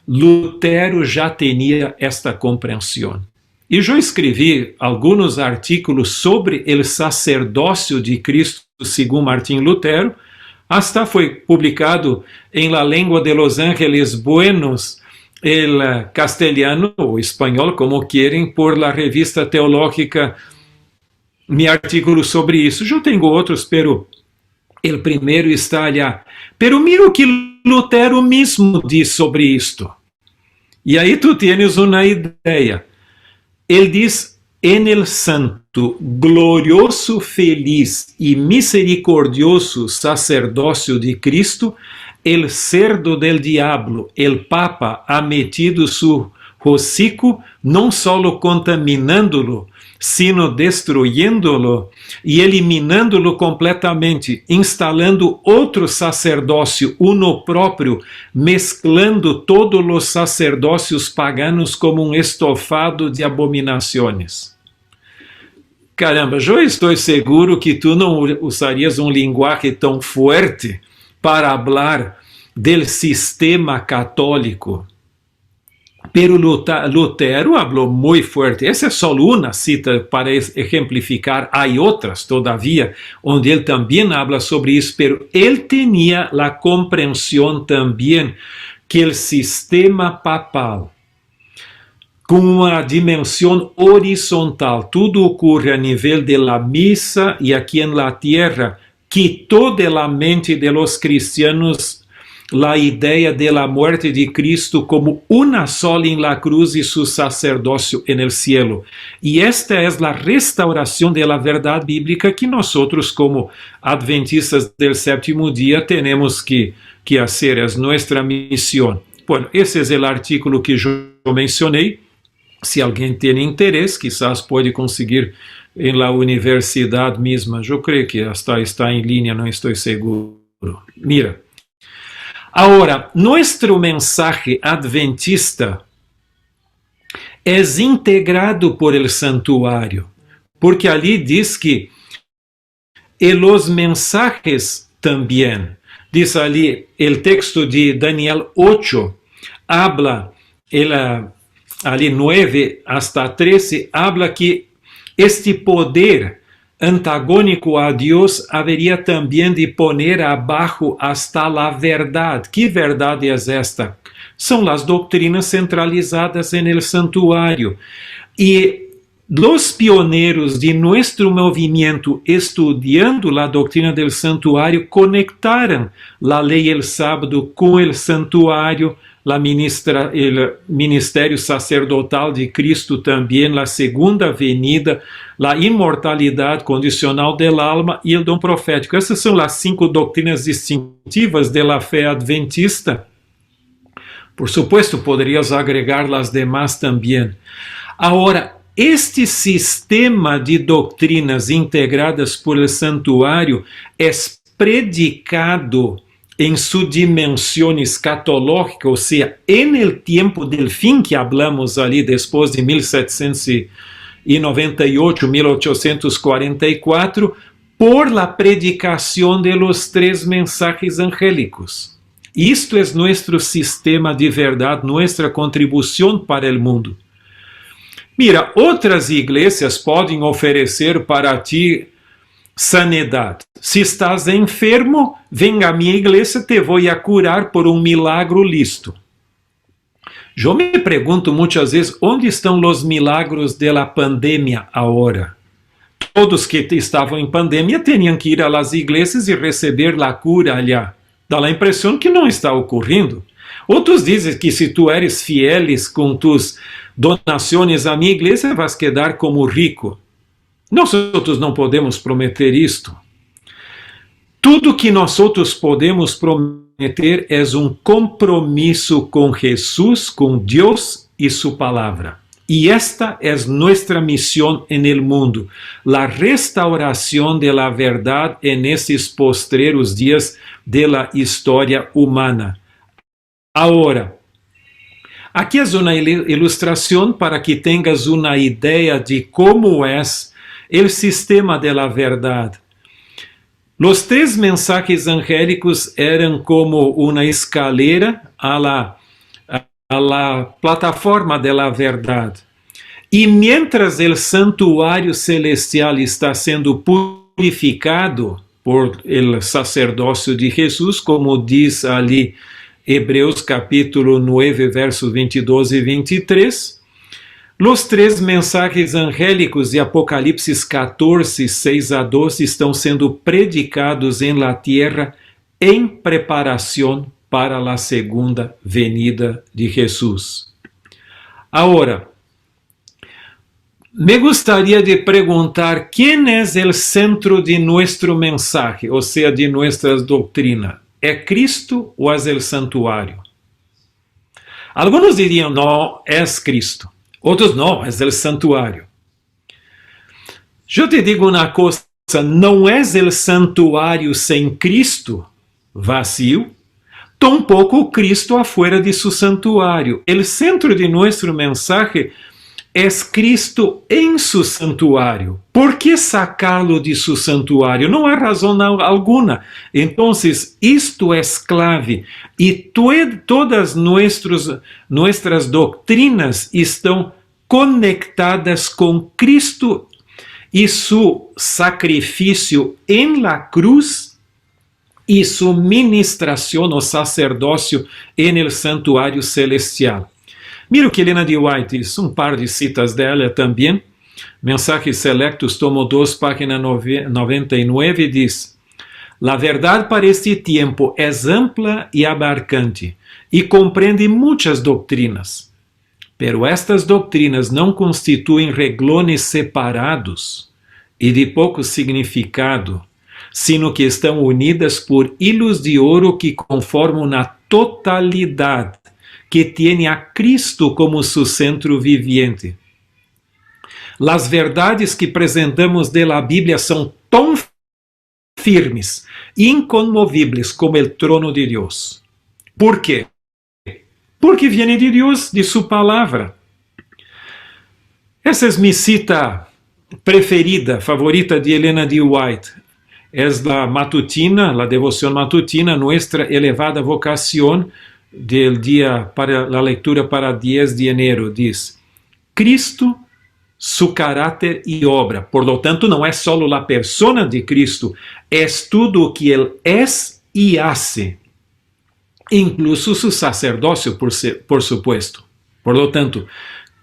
Lutero já tinha esta compreensão. E eu escrevi alguns artículos sobre o sacerdócio de Cristo, segundo Martim Lutero. Hasta foi publicado em la lengua de Los Ángeles Buenos, el castelhano ou espanhol, como querem, por la revista teológica, mi artículo sobre isso. Eu tenho outros, pero o primeiro está allá. Pero mira o que Lutero mesmo diz sobre isto. E aí tu tienes uma ideia. Ele diz: en el santo, glorioso, feliz y misericordioso sacerdocio de Cristo, el cerdo del diablo, el Papa, ha metido su hocico, não solo contaminándolo, sino destruyéndolo e eliminándolo completamente, instalando outro sacerdócio, uno próprio, mesclando todos os sacerdócios paganos como um estofado de abominações. Caramba, eu estou seguro que tu não usarias um linguagem tão forte para falar del sistema católico. Pero Lutero falou muito forte. Essa é só uma cita para exemplificar. Há outras, todavia, onde ele também fala sobre isso, pero ele tinha a compreensão também que o sistema papal, com uma dimensão horizontal, tudo ocorre a nível de la misa e aqui en la tierra, quitou de la mente de los cristianos la idea de la muerte de Cristo como una sola en la cruz y su sacerdocio en el cielo. Y esta es la restauración de la verdad bíblica que nosotros como adventistas del séptimo día tenemos que hacer, es nuestra misión. Bueno, ese es el artículo que yo mencioné. Si alguien tiene interés, quizás puede conseguir en la universidad misma. Yo creo que hasta está en línea, no estoy seguro. Mira. Ahora, nuestro mensaje adventista es integrado por el santuario, porque allí dice que los mensajes también, dice allí el texto de Daniel 8, habla, allí 9 hasta 13, habla que este poder antagónico a Deus haveria também de poner abaixo hasta a verdade. Que verdade é esta? São as doutrinas centralizadas en el santuário. E os pioneiros de nosso movimento estudando a doutrina del santuário conectaram a lei e el sábado com el santuário, o ministério sacerdotal de Cristo também, a segunda venida, a imortalidade condicional del alma e o dom profético. Essas são as 5 doutrinas distintivas da fé adventista. Por supuesto, poderias agregar as demás também. Agora, este sistema de doutrinas integradas por el santuário é predicado en su dimensión escatológica, o sea, en el tiempo del fin que hablamos ali después de 1798, 1844, por la predicación de los 3 mensajes angélicos. Isto es nuestro sistema de verdad, nuestra contribución para el mundo. Mira, outras igrejas podem oferecer para ti sanidade. Se estás enfermo, vem à minha igreja, te vou a curar por um milagro listo. Eu me pergunto muitas vezes, onde estão os milagros da pandemia agora? Todos que estavam em pandemia tinham que ir às igrejas e receber a cura allá. Dá a impressão que não está ocorrendo. Outros dizem que se tu eres fieles com tus donações à minha igreja, vas quedar como rico. Nós outros não podemos prometer isto. Tudo que nós outros podemos prometer é um compromisso com Jesus, com Deus e sua palavra. E esta é nossa missão no mundo, a restauração da verdade nesses postreros dias da história humana. Agora, aqui é uma ilustração para que tenhas uma ideia de como é o sistema da verdade. Os 3 mensajes angélicos eram como uma escalera a la plataforma da verdade. E mientras o santuário celestial está sendo purificado por el sacerdócio de Jesus, como diz ali Hebreus capítulo 9, versos 22 e 23, os 3 mensagens angélicos de Apocalipse 14, 6 a 12 estão sendo predicados em la tierra em preparação para a segunda venida de Jesus. Agora, me gostaria de perguntar quem é o centro de nosso mensaje, ou seja, de nossa doutrina. ¿É Cristo ou é o santuário? Alguns diriam, não, é Cristo. Outros, não, é o santuário. Eu te digo uma coisa, não é o santuário sem Cristo vazio, tampouco Cristo afuera de seu santuário. O centro de nosso mensagem é Cristo em seu santuário. ¿Por que sacá-lo de seu santuário? Não há razão alguma. Então, isto é clave. E todas nossas doutrinas estão conectadas com Cristo e seu sacrifício em la cruz e sua ministração ou sacerdócio em el santuário celestial. Mira o que Helena de White diz, par de citas dela também. Mensajes Selectos, tomo 2, página 99, diz: La verdade para este tempo é ampla e abarcante e compreende muitas doutrinas. Pero estas doutrinas não constituem reglones separados e de pouco significado, sino que estão unidas por hilos de ouro que conformam a totalidade que tiene a Cristo como seu centro viviente. As verdades que apresentamos de la Bíblia são tão firmes e inconmovíveis como o trono de Deus. ¿Por quê? Porque viene de Deus, de sua palavra. Essa é minha cita preferida, favorita de Helena de White. É a matutina, a devoção matutina, nossa elevada vocação del dia para a leitura para 10 de enero. Diz: Cristo, su caráter e obra. Por lo tanto, não é só a persona de Cristo, é tudo o que Ele é e hace. Incluso su sacerdócio, por supuesto. Por lo tanto,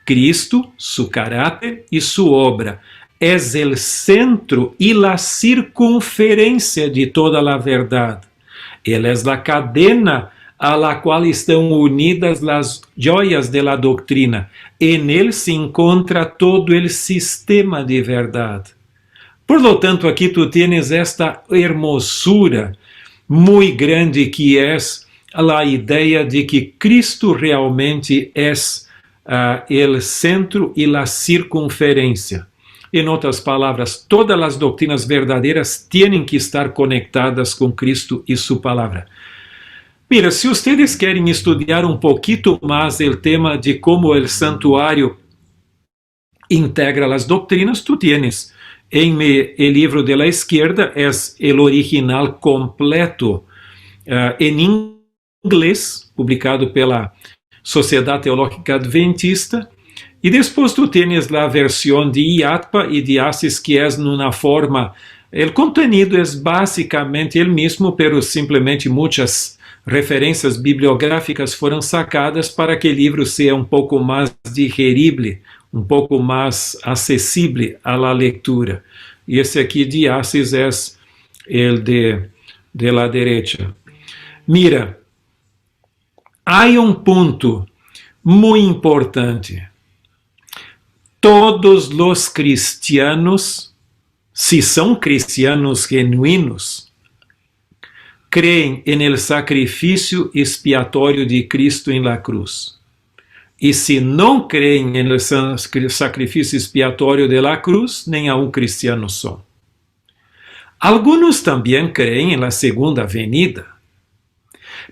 Cristo, su caráter e su obra é o centro e a circunferência de toda a verdade. Ele é a cadena a la qual estão unidas as joias de la doutrina. En ele se encontra todo o sistema de verdade. Por lo tanto, aqui tu tienes esta hermosura muito grande que é a ideia de que Cristo realmente é o centro e a circunferência. Em outras palavras, todas as doutrinas verdadeiras têm que estar conectadas com Cristo e sua palavra. Mira, si ustedes quieren estudiar un poquito más el tema de cómo el santuario integra las doctrinas, tú tienes el libro de la izquierda, es el original completo en inglés, publicado pela Sociedade Teológica Adventista, e depois tu tienes a versão de IATPA e de ACES, que é numa forma, o contenido é basicamente o mesmo, pero simplesmente muitas referências bibliográficas foram sacadas para que o livro seja um pouco mais digerible, um pouco mais acessível à la lectura. E esse aqui de ACES é o de la derecha. Mira, há um ponto muito importante. Todos os cristianos, se são cristianos genuínos, creem no sacrifício expiatório de Cristo em la cruz. E se não creem no sacrifício expiatório de la cruz, nem a um cristiano são. Alguns também creem na segunda venida.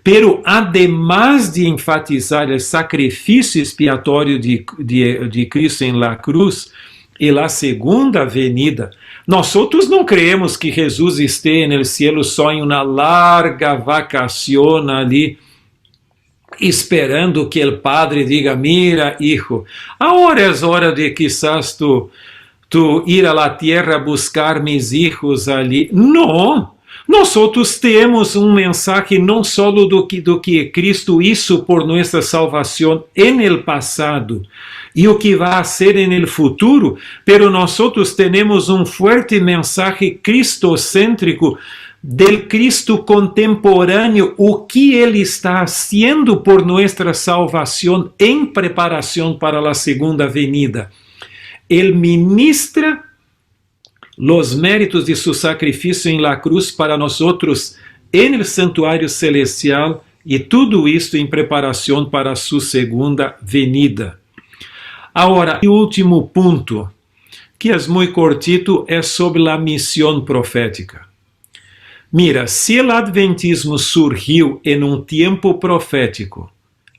Pero, además de enfatizar o sacrifício expiatório de Cristo em la cruz e la segunda venida, nós outros não creemos que Jesus esteja no cielo só em uma larga vacação ali, esperando que o Padre diga: mira, hijo, agora é hora de quizás tu ir a la tierra buscar mis hijos ali. Não! Nós outros temos mensagem não só do que Cristo hizo por nossa salvação en el passado e o que vai ser en el futuro, pero nós outros temos forte mensagem cristocêntrico del Cristo contemporâneo, o que ele está haciendo por nossa salvação em preparação para a segunda venida. Ele ministra los méritos de su sacrifício em la cruz para nosotros en el santuário celestial, e tudo isto em preparação para su segunda venida. Agora, o último ponto, que é muito cortito, é sobre a missão profética. Mira, se o adventismo surgiu em um tempo profético,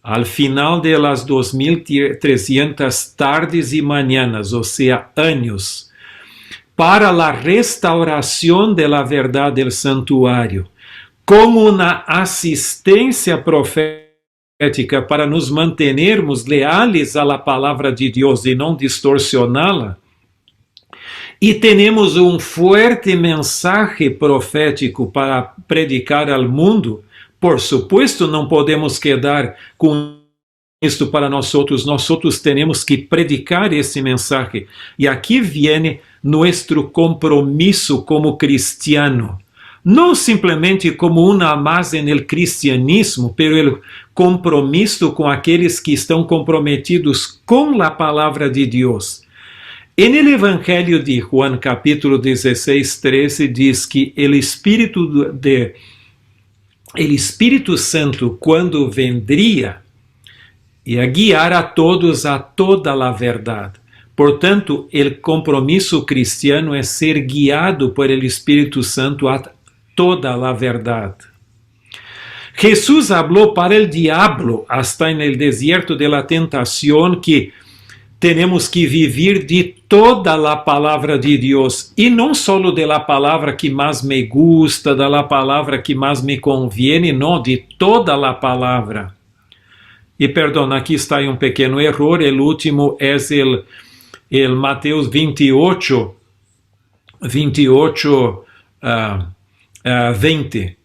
al final de las 2300 tardes e mañanas, ou seja, anos, para a restauração de la verdade del santuário, como uma assistência profética para nos mantermos leales a la palavra de Deus e não distorcioná-la, e temos forte mensagem profético para predicar ao mundo, por supuesto, não podemos quedar com isto para nós outros temos que predicar esse mensagem. E aqui vem nosso compromisso como cristiano. Não simplesmente como uma mais no cristianismo, pero o compromisso com aqueles que estão comprometidos com a palavra de Deus. En el Evangelho de Juan, capítulo 16, 13, diz que o Espírito Santo, quando vendria, e a guiar a todos a toda a verdade. Portanto, o compromisso cristiano é ser guiado por el Espírito Santo a toda a verdade. Jesús habló para el diablo hasta en el desierto de la tentación que temos que viver de toda a palavra de Deus e não só de la palavra que mais me gusta, da la palavra que mais me conviene, não, de toda a palavra. E perdão, aqui está um pequeno erro, o último é o Mateus 28, 20.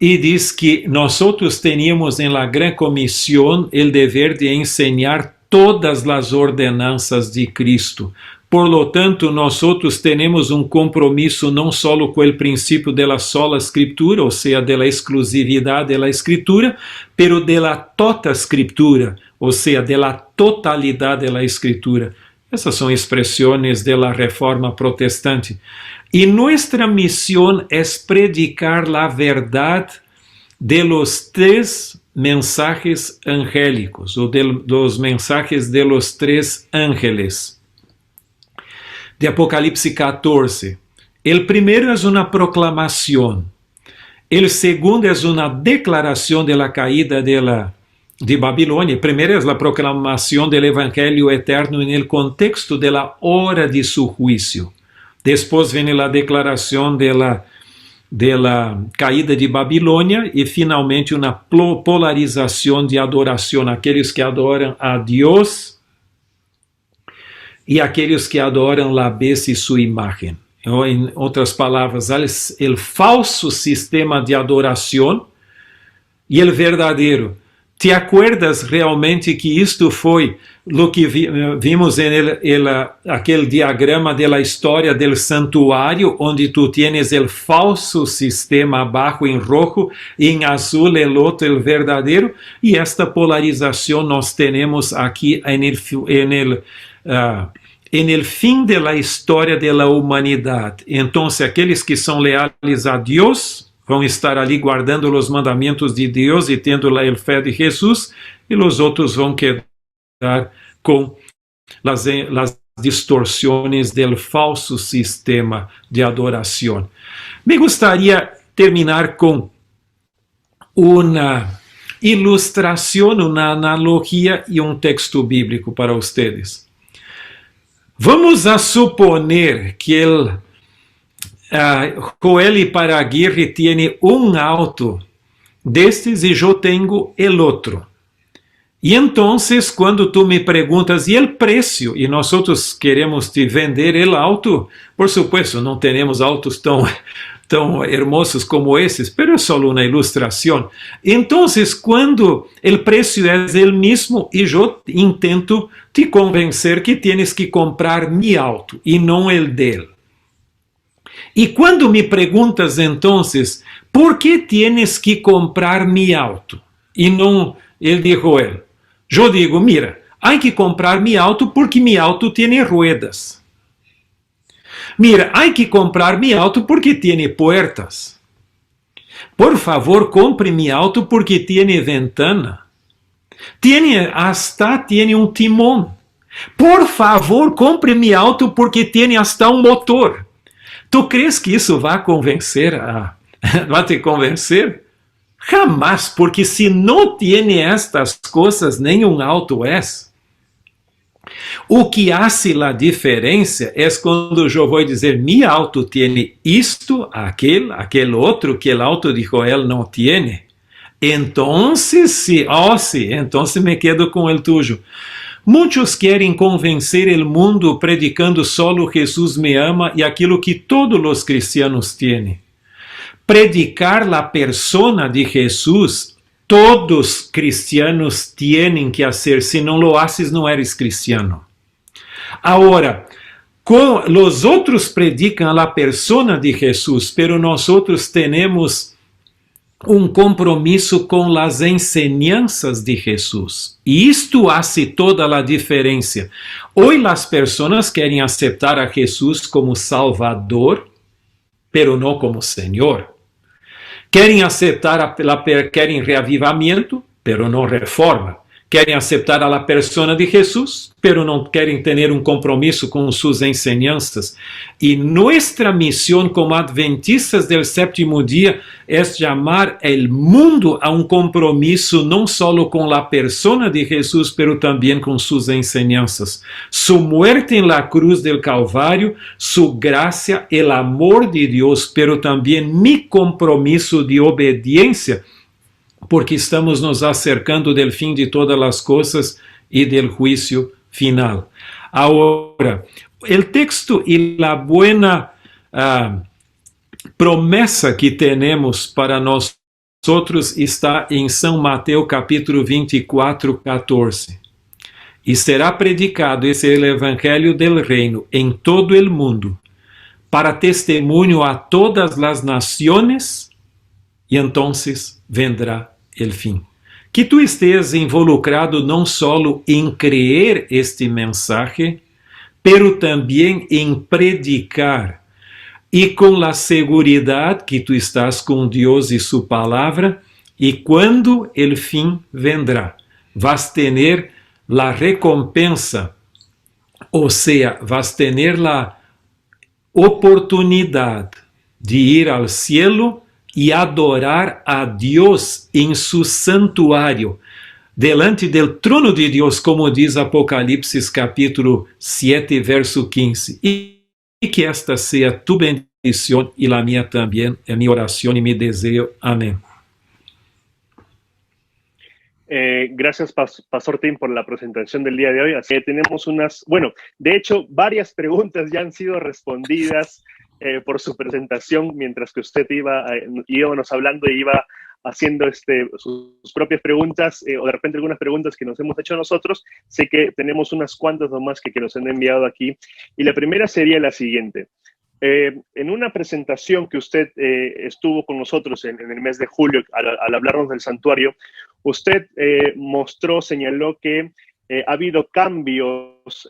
E diz que nós outros teníamos em la gran comissão o dever de ensinar todas as ordenanças de Cristo. Por lo tanto, nós outros temos compromisso não só com o princípio de la sola escritura, ou seja, de la exclusividade de la escritura, pero de la tota escritura, ou seja, de la totalidade de la escritura. Essas são expressões de la reforma protestante. E nossa missão é predicar a verdade de los três mensajes angélicos, ou dos mensajes de los três ángeles. De Apocalipse 14. El primero es una proclamación. El segundo es una declaración de la caída de Babilonia. Primero es la proclamación del Evangelio eterno en el contexto de la hora de su juicio. Después viene la declaración de la caída de Babilonia y finalmente una polarización de adoración. Aquellos que adoran a Dios y aquellos que adoran la bestia y su imagen. O, em outras palavras, o falso sistema de adoração e o verdadeiro. ¿Te acuerdas realmente que isto foi o que vimos em aquele diagrama da história do santuário, onde tu tienes o falso sistema abaixo em rojo e em azul o outro, o verdadeiro? E esta polarização nós temos aqui en el fin de la historia de la humanidad. Entonces, aqueles que são leales a Deus vão estar ali guardando os mandamentos de Deus e tendo a fé de Jesus, e os outros vão quedar com as distorções do falso sistema de adoração. Me gostaria terminar com uma ilustração, uma analogia e um texto bíblico para vocês. Vamos a suponer que Joel Iparraguirre tiene un auto destes y yo tengo el otro. Y entonces cuando tú me preguntas, ¿y el precio? Y nosotros queremos te vender el auto, por supuesto, no tenemos autos tão hermosos como esses, pero es solo una ilustración. Entonces, cuando el precio es el mismo y yo intento te convencer que tienes que comprar mi auto y no el de él. Y cuando me preguntas entonces, ¿por qué tienes que comprar mi auto y no el de Joel? Yo digo, mira, hay que comprar mi auto porque mi auto tiene ruedas. Mira, hay que comprar mi auto porque tiene puertas. Por favor, compre mi auto porque tiene ventana. Hasta tiene un timón. Por favor, compre mi auto porque tiene hasta un motor. ¿Tú crees que eso va a convencer va a te convencer? Jamás, porque si no tiene estas cosas, nenhum auto es. O que hace a diferença é quando eu vou dizer, mi auto tiene isto, aquele outro, que o auto de Joel não tiene. Entonces, sí, entonces me quedo com el tuyo. Muitos querem convencer o mundo predicando solo Jesus me ama e aquilo que todos os cristianos têm. Predicar a persona de Jesus, todos cristianos têm que fazer. Se não lo haces, não eres cristiano. Agora, os outros predicam a persona de Jesus, pero nós outros temos um compromisso com as enseñanças de Jesus. E isto hace toda a diferença. Hoje as pessoas querem aceitar a Jesus como Salvador, pero não como Senhor. Querem aceitar, querem reavivamento, pero não reforma. Querem aceitar a persona de Jesus, pero não querem ter um compromisso com suas enseñanças. E nossa missão como adventistas do sétimo dia é chamar o mundo a um compromisso não só com a persona de Jesus, pero também com suas enseñanças. Su muerte en la cruz del Calvário, su gracia, el amor de Deus, pero também mi compromisso de obediência, porque estamos nos acercando del fim de todas as coisas e del juízo final. Agora, o texto e a buena promessa que temos para nós outros está em São Mateus capítulo 24, 14. E será predicado esse evangelho del reino em todo o mundo, para testemunho a todas as nações, e entonces vendrá el fim. Que tu estejas involucrado não só em creer este mensaje, pero também em predicar, e com a seguridade que tu estás com Deus e sua palavra, e quando el fim vendrá, vas tener la recompensa, ou seja, vas tener la oportunidade de ir al cielo y adorar a Dios en su santuario, delante del trono de Dios, como diz Apocalipsis capítulo 7, verso 15. Y que esta sea tu bendición y la mía también, en mi oración y mi deseo. Amén. Gracias, Pastor Tim, por la presentación del día de hoy. Así que tenemos de hecho, varias preguntas ya han sido respondidas por su presentación, mientras que usted íbamos hablando y iba haciendo sus propias preguntas, o de repente algunas preguntas que nos hemos hecho nosotros. Sé que tenemos unas cuantas nomás que nos han enviado aquí. Y la primera sería la siguiente. En una presentación que usted estuvo con nosotros en el mes de julio, al hablarnos del santuario, usted señaló que ha habido cambios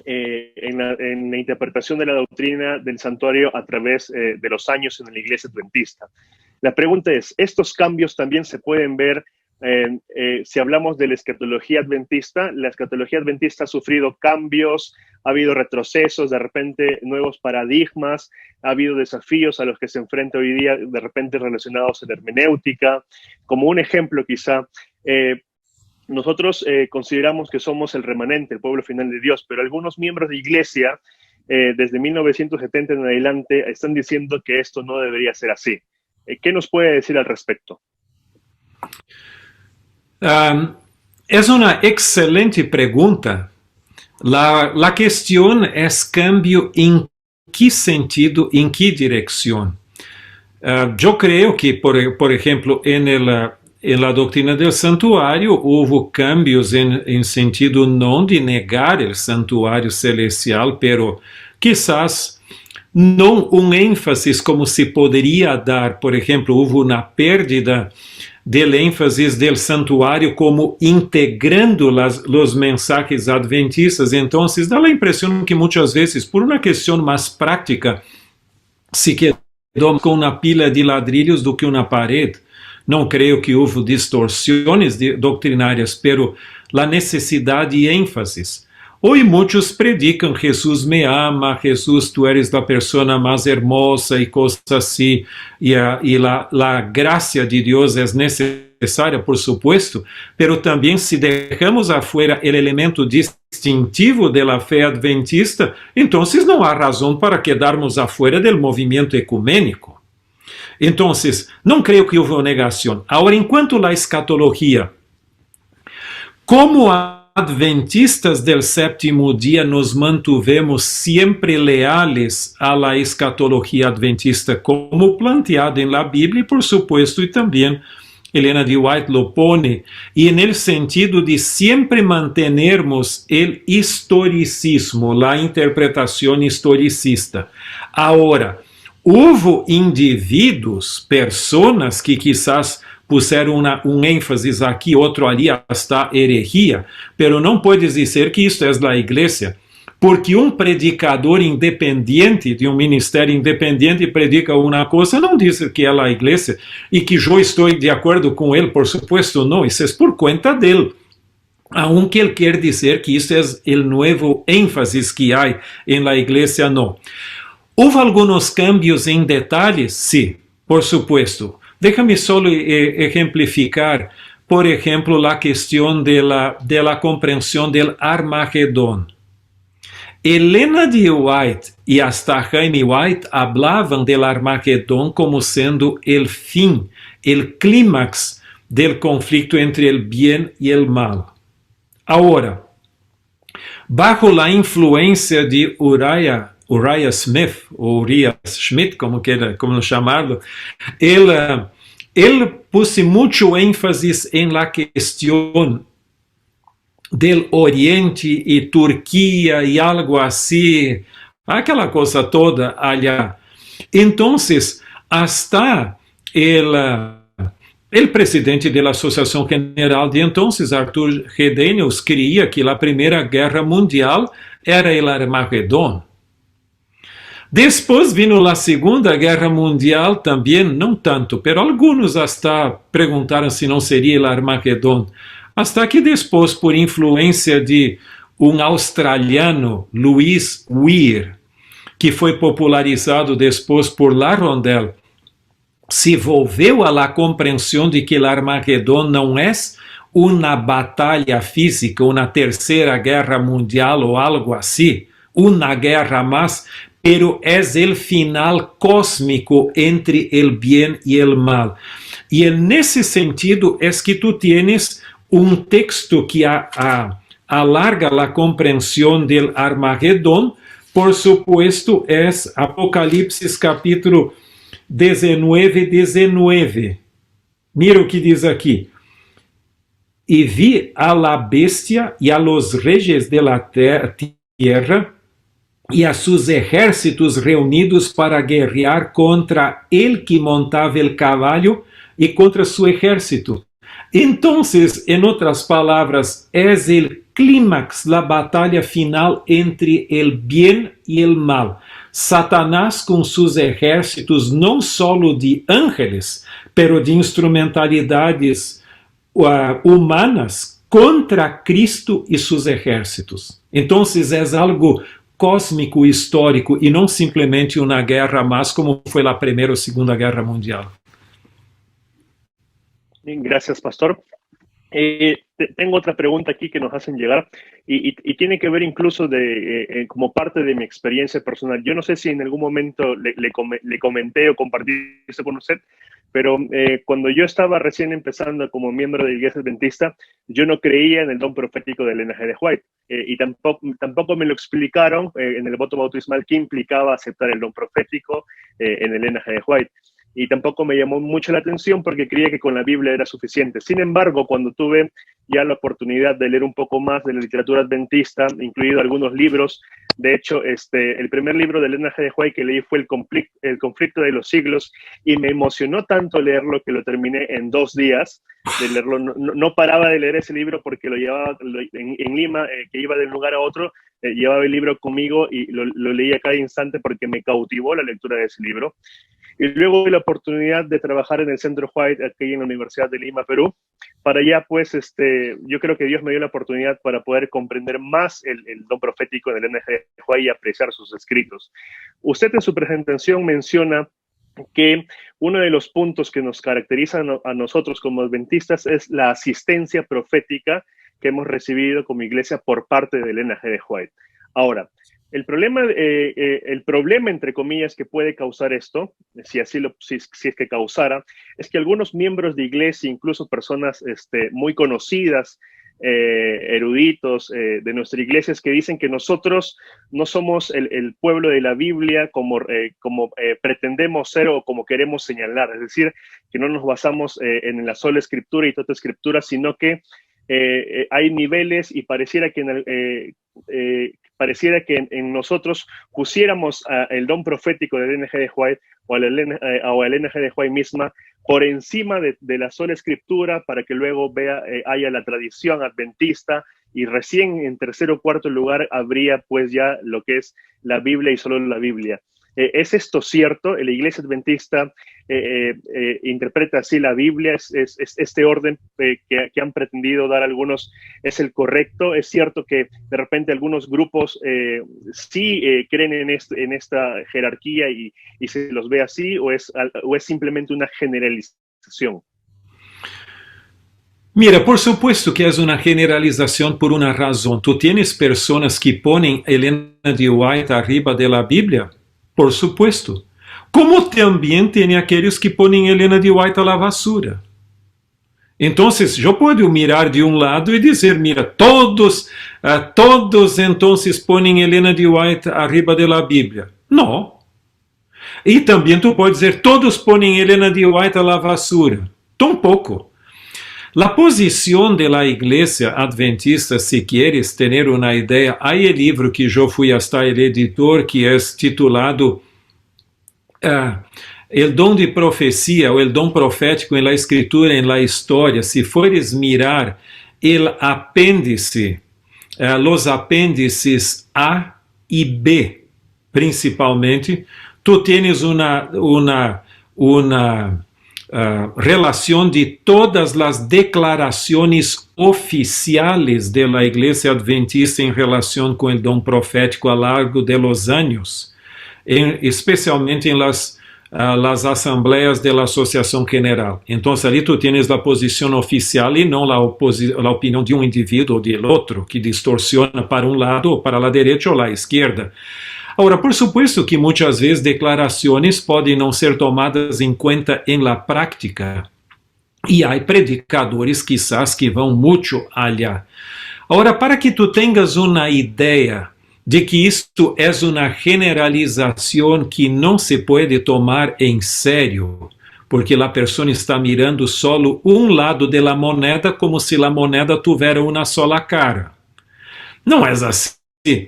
en la interpretación de la doctrina del santuario a través de los años en la Iglesia Adventista. La pregunta es, ¿estos cambios también se pueden ver si hablamos de la escatología adventista? La escatología adventista ha sufrido cambios, ha habido retrocesos, de repente nuevos paradigmas, ha habido desafíos a los que se enfrenta hoy día, de repente relacionados a la hermenéutica. Como un ejemplo quizá, nosotros consideramos que somos el remanente, el pueblo final de Dios, pero algunos miembros de iglesia, desde 1970 en adelante, están diciendo que esto no debería ser así. ¿Qué nos puede decir al respecto? Es una excelente pregunta. La cuestión es cambio en qué sentido, en qué dirección. Yo creo que, por ejemplo, en la doctrina del santuario hubo cambios en sentido no de negar el santuario celestial, pero quizás no un énfasis como se podría dar. Por ejemplo, hubo una pérdida del énfasis del santuario como integrando los mensajes adventistas. Entonces da la impresión que muchas veces, por una cuestión más práctica, se quedó con una pila de ladrillos do que una pared. No creo que hubo distorsiones doctrinarias, pero la necesidad de énfasis. Hoy muchos predican, Jesús me ama, Jesús, tú eres la persona más hermosa y cosas así, y la gracia de Dios es necesaria, por supuesto, pero también si dejamos afuera el elemento distintivo de la fe adventista, entonces no hay razón para quedarnos afuera del movimiento ecuménico. Entonces, no creo que hubo negación. Ahora, en cuanto a la escatología, como adventistas del séptimo día nos mantuvemos siempre leales a la escatología adventista como planteada en la Biblia, y por supuesto, y también Elena de White lo pone, y en el sentido de siempre mantenermos el historicismo, la interpretación historicista. Ahora, hubo indivíduos, personas que quizás puseram um ênfase aqui, outro ali, hasta herejía, pero não puedes dizer que isto é a igreja, porque um predicador independiente, de um ministério independente, predica uma coisa, não diz que é a igreja, e que eu estou de acordo com ele, por supuesto, não, isso é por conta dele. Aunque ele quer dizer que isso é o novo ênfase que há em la igreja, não. Houve alguns cambios em detalhes? Sim, por supuesto. Déjame solo ejemplificar, por ejemplo, la cuestión de la comprensión del Armagedón. Elena de White y hasta Jaime White hablaban del Armagedón como siendo el fin, el clímax del conflicto entre el bien y el mal. Ahora, bajo la influencia de Uriah Smith, o Uriah Schmidt, como llamarlo, él puso mucho énfasis en la cuestión del Oriente y Turquía y algo así, aquella cosa toda allá. Entonces, hasta el presidente de la Asociación General de entonces, Arthur G. Daniels, creía que la Primera Guerra Mundial era el Armagedón. Después vino la Segunda Guerra Mundial también, no tanto, pero algunos hasta preguntaron si no sería el Armagedón. Hasta que después, por influencia de un australiano, Louis Weir, que fue popularizado después por La Rondelle, se volveu à compreensão de que o Armagedon não é uma batalha física, uma terceira guerra mundial ou algo assim, uma guerra mais, pero é o final cósmico entre o bem e o mal. E nesse sentido é que tu tienes um texto que alarga a compreensão do Armagedon. Por supuesto, é Apocalipse capítulo 19. Mira o que diz aqui. E vi a la bestia e a los reyes de la tierra e a sus ejércitos reunidos para guerrear contra el que montava el caballo e contra su ejército. Entonces, en otras palabras, es el clímax, la batalla final entre el bien y el mal. Satanás con sus ejércitos, não solo de ángeles, pero de instrumentalidades humanas contra Cristo e seus ejércitos. Entonces, es algo cósmico histórico e não simplesmente uma guerra mais como foi a Primeira ou Segunda Guerra Mundial. Gracias, Pastor. Tengo otra pregunta aquí que nos hacen llegar y tiene que ver incluso como parte de mi experiencia personal. Yo no sé si en algún momento le comenté o compartí esto con usted, pero cuando yo estaba recién empezando como miembro de la Iglesia Adventista, yo no creía en el don profético del Elena G. de White y tampoco me lo explicaron en el voto bautismal qué implicaba aceptar el don profético en el Elena G. de White. Y tampoco me llamó mucho la atención porque creía que con la Biblia era suficiente. Sin embargo, cuando tuve ya la oportunidad de leer un poco más de la literatura adventista, incluido algunos libros, de hecho, el primer libro de Elena G. de White que leí fue el conflicto de los siglos y me emocionó tanto leerlo que lo terminé en 2 días de leerlo. No paraba de leer ese libro porque lo llevaba en Lima, que iba de un lugar a otro, llevaba el libro conmigo y lo leía a cada instante porque me cautivó la lectura de ese libro. Y luego tuve la oportunidad de trabajar en el Centro White aquí en la Universidad de Lima, Perú. Para allá, pues, yo creo que Dios me dio la oportunidad para poder comprender más el don profético del Elena G. de White y apreciar sus escritos. Usted en su presentación menciona que uno de los puntos que nos caracteriza a nosotros como adventistas es la asistencia profética que hemos recibido como iglesia por parte de Elena G. de White. Ahora, el problema, entre comillas, que puede causar esto, si es que causara, es que algunos miembros de iglesia, incluso personas muy conocidas, eruditos de nuestra iglesia, es que dicen que nosotros no somos el pueblo de la Biblia como pretendemos ser o como queremos señalar. Es decir, que no nos basamos en la sola escritura y toda escritura, sino que hay niveles y pareciera que en nosotros pusiéramos el don profético de Elena G. de White o a Elena G. de White misma por encima de la sola escritura para que luego haya la tradición adventista y recién en tercer o cuarto lugar habría pues ya lo que es la Biblia y solo la Biblia. ¿Es esto cierto? ¿La iglesia adventista interpreta así la Biblia? ¿Es este orden que han pretendido dar algunos es el correcto? ¿Es cierto que de repente algunos grupos sí creen en esta jerarquía y se los ve así? ¿O es simplemente una generalización? Mira, por supuesto que es una generalización por una razón. Tú tienes personas que ponen Elena de White arriba de la Biblia. Por supuesto. Como também tem aqueles que põem Elena de White a la basura. Então, eu posso mirar de um lado e dizer, mira, todos então põem Elena de White arriba de la Bíblia. Não. E também tu pode dizer, todos põem Elena de White a la basura. Tampouco. La posición de la iglesia adventista, si quieres tener una idea, hay el libro que yo fui hasta el editor que es titulado El don de profecía o el don profético en la escritura, en la historia. Si fueres mirar el apéndice, los apéndices A y B, principalmente, tú tienes una relación de todas las declaraciones oficiales de la Iglesia Adventista en relación con el don profético a lo largo de los años, especialmente en las las asambleas de la Asociación General. Entonces, ali tú tienes la posición oficial y no la opinión de un individuo o del otro, que distorsiona para un lado o para la derecha o la izquierda. Ahora, por supuesto que muchas veces declaraciones pueden no ser tomadas en cuenta en la práctica. E há predicadores, quizás, que vão muito allá. Agora, para que tu tenhas uma ideia de que isto é uma generalização que não se pode tomar em sério, porque a pessoa está mirando solo um lado da moneda como se a moneda tivesse uma sola cara. Não é assim.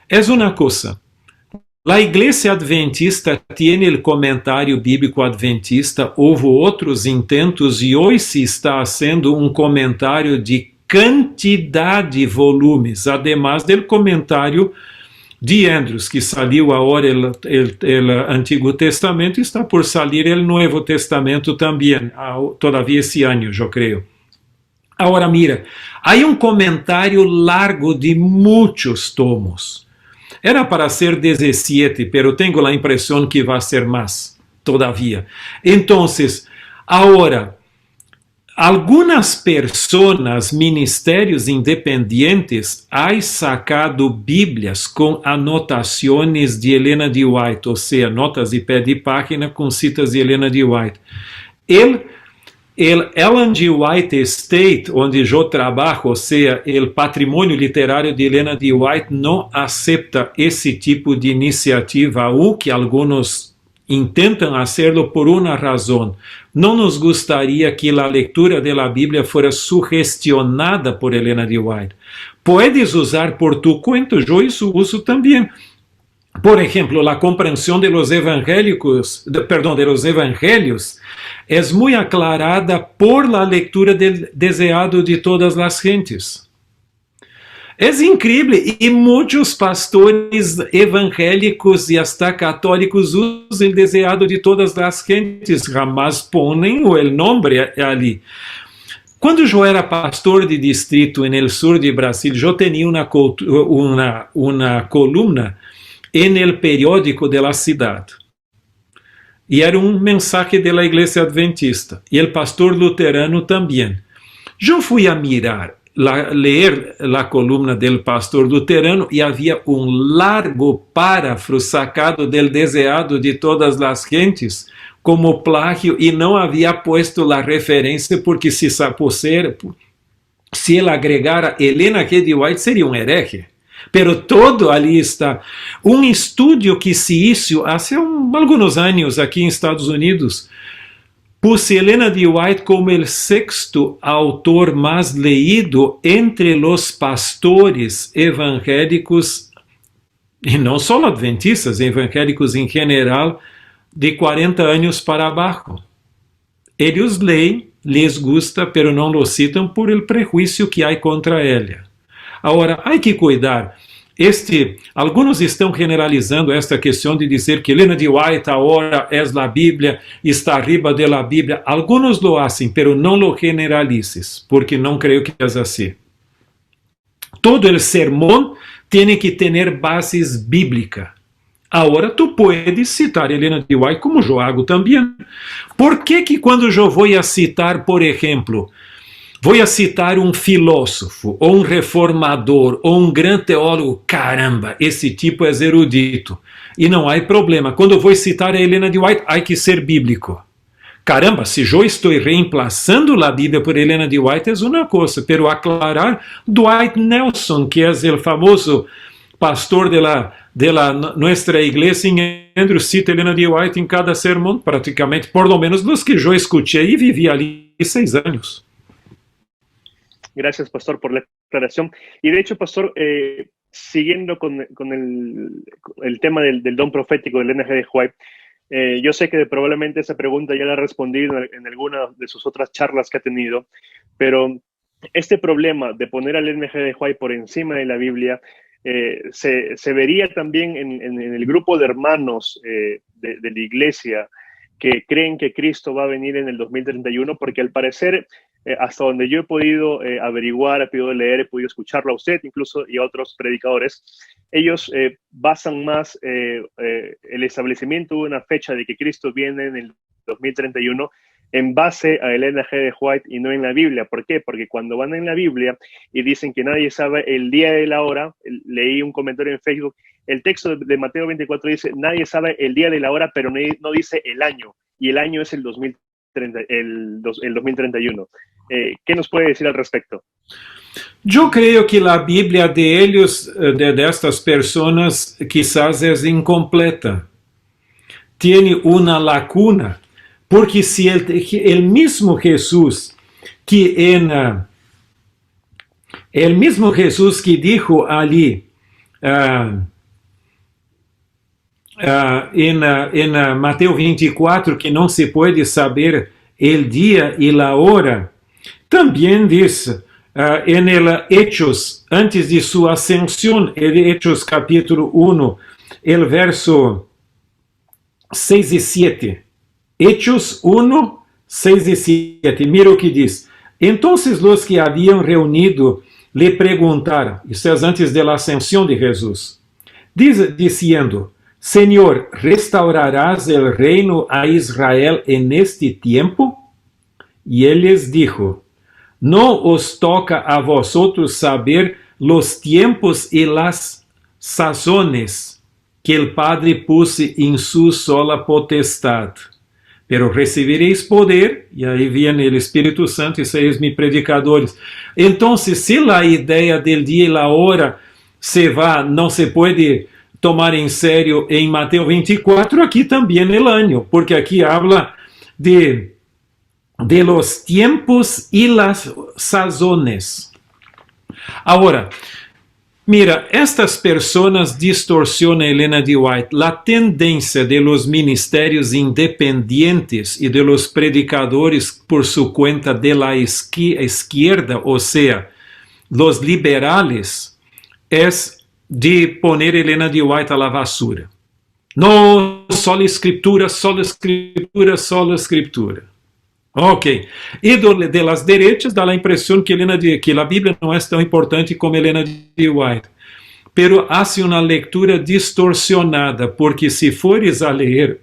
É uma coisa. A Igreja Adventista tem o comentário bíblico adventista, houve outros intentos e hoje se está fazendo um comentário de quantidade de volumes, además do comentário de Andrews, que saiu agora o Antigo Testamento, está por sair o Novo Testamento também, todavia esse ano, eu creio. Agora mira, há um comentário largo de muitos tomos. Era para ser 17, pero tengo a impressão que vai ser mais, todavia. Então, agora, algumas pessoas, ministérios independientes, han sacado Bíblias com anotações de Helena de White, ou seja, notas de pé de página com citas de Helena de White. El Ellen G. White Estate, onde eu trabalho, ou seja, o patrimônio literário de Helena de White, não aceita esse tipo de iniciativa, o que alguns intentam hacerlo por uma razão. Não nos gostaria que a leitura da Bíblia fosse sugestionada por Helena de White. Puedes usar por tu conta, eu isso uso também. Por ejemplo, la comprensión de los evangélicos, de los evangelios es muy aclarada por la lectura del deseado de todas las gentes. Es increíble y muchos pastores evangélicos y hasta católicos usan el deseado de todas las gentes, jamás ponen el nombre ali. Quando eu era pastor de distrito no sul de Brasil, eu tinha uma coluna en el periódico de la ciudad. Y era un mensaje de la Iglesia Adventista. Y el pastor luterano también. Yo fui a leer la columna del pastor luterano y había un largo párrafo sacado del deseado de todas las gentes como plagio y no había puesto la referencia porque si él agregara Helena G. de White sería un hereje. Pero todo ali está. Um estudo que se hizo há alguns anos aqui em Estados Unidos puse Helena de White como o sexto autor mais leído entre os pastores evangélicos, e não só adventistas, evangélicos em geral, de 40 anos para abaixo. Eles leem, les gusta, pero não lo citam por el prejuízo que há contra ela. Agora, há que cuidar. Alguns estão generalizando esta questão de dizer que Helena de White agora é a Bíblia, está arriba de la Bíblia. Alguns lo hacen, pero não lo generalices, porque não creio que é assim. Todo el sermão tem que ter bases bíblicas. Agora, tu puedes citar Helena de White, como eu hago também. Por que quando eu vou a citar, por exemplo, vou a citar um filósofo, ou um reformador, ou um grande teólogo, caramba, esse tipo é erudito. E não há problema. Quando eu vou citar a Helena de White, há que ser bíblico. Caramba, se eu estou reemplazando a Bíblia por Helena de White, é uma coisa. Pero aclarar, Dwight Nelson, que é o famoso pastor de nossa igreja em Andrews, cita Helena de White em cada sermão, praticamente, por lo menos los que eu escutei e vivi ali 6 anos. Gracias, pastor, por la aclaración. Y de hecho, pastor, siguiendo con el tema del don profético del Helena G. de White, yo sé que probablemente esa pregunta ya la ha respondido en alguna de sus otras charlas que ha tenido, pero este problema de poner al Helena G. de White por encima de la Biblia se vería también en el grupo de hermanos de la iglesia que creen que Cristo va a venir en el 2031, porque al parecer, hasta donde yo he podido averiguar, he podido leer, he podido escucharlo a usted incluso y a otros predicadores, ellos basan más el establecimiento de una fecha de que Cristo viene en el 2031 en base a Elena G. de White y no en la Biblia. ¿Por qué? Porque cuando van en la Biblia y dicen que nadie sabe el día y la hora, leí un comentario en Facebook, el texto de Mateo 24 dice, nadie sabe el día de la hora, pero no dice el año, y el año es el 2031. ¿Qué nos puede decir al respecto? Yo creo que la Biblia de ellos, de estas personas, quizás es incompleta. Tiene una lacuna. Porque si el mismo Jesús que el mismo Jesús que dijo allí en Mateo 24 que no se puede saber el día y la hora, también dice en el Hechos, antes de su ascensión, el Hechos capítulo 1, el verso 6 y 7. Hechos 1, 6 y 7. Mira o que diz. Entonces los que habían reunido le preguntaron, isso es antes de la ascensión de Jesús, diciendo, Señor, ¿restaurarás el reino a Israel en este tiempo? Y él les dijo, no os toca a vosotros saber los tiempos y las sazones que el Padre puso en su sola potestad. Pero recibiréis poder, y ahí viene el Espíritu Santo y seréis mis predicadores. Entonces, si la idea del día y la hora no se puede tomar en serio en Mateo 24, aquí también el año, porque aquí habla de los tiempos y las sazones. Ahora, mira, estas personas distorsionan, Elena de White, la tendencia de los ministerios independientes y de los predicadores por su cuenta de la izquierda, o sea, los liberales, es de poner Elena de White a la basura. No, solo escritura, solo escritura, solo escritura. Ok, e de las derechas dá a impressão que a Bíblia não é tão importante como Elena de White, pero hace uma leitura distorsionada, porque se fores a ler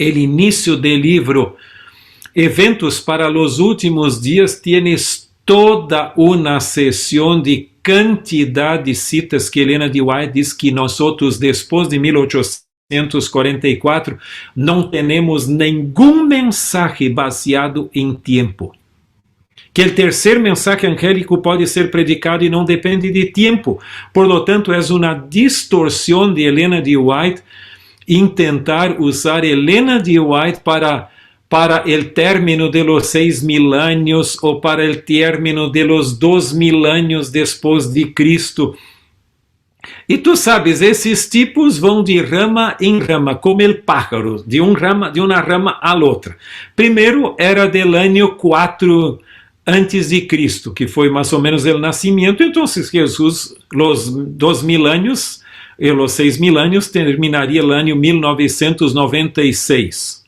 o início do livro Eventos para los Últimos Dias, tienes toda uma sessão de cantidad de citas que Elena de White diz que nós, depois de 1844, não temos nenhum mensaje baseado em tempo. Que o terceiro mensaje angélico pode ser predicado e não depende de tempo. Por lo tanto, é uma distorção de Elena de White intentar usar Elena de White para o término de los 6.000 anos ou para o término de los 2.000 anos depois de Cristo. E tu sabes, esses tipos vão de rama em rama, como el pájaro, de uma rama a outra. Primeiro era del ano 4 antes de Cristo, que foi mais ou menos o nascimento. Então, Jesus, os 2.000 anos e os 6.000 anos, terminaria o ano 1996.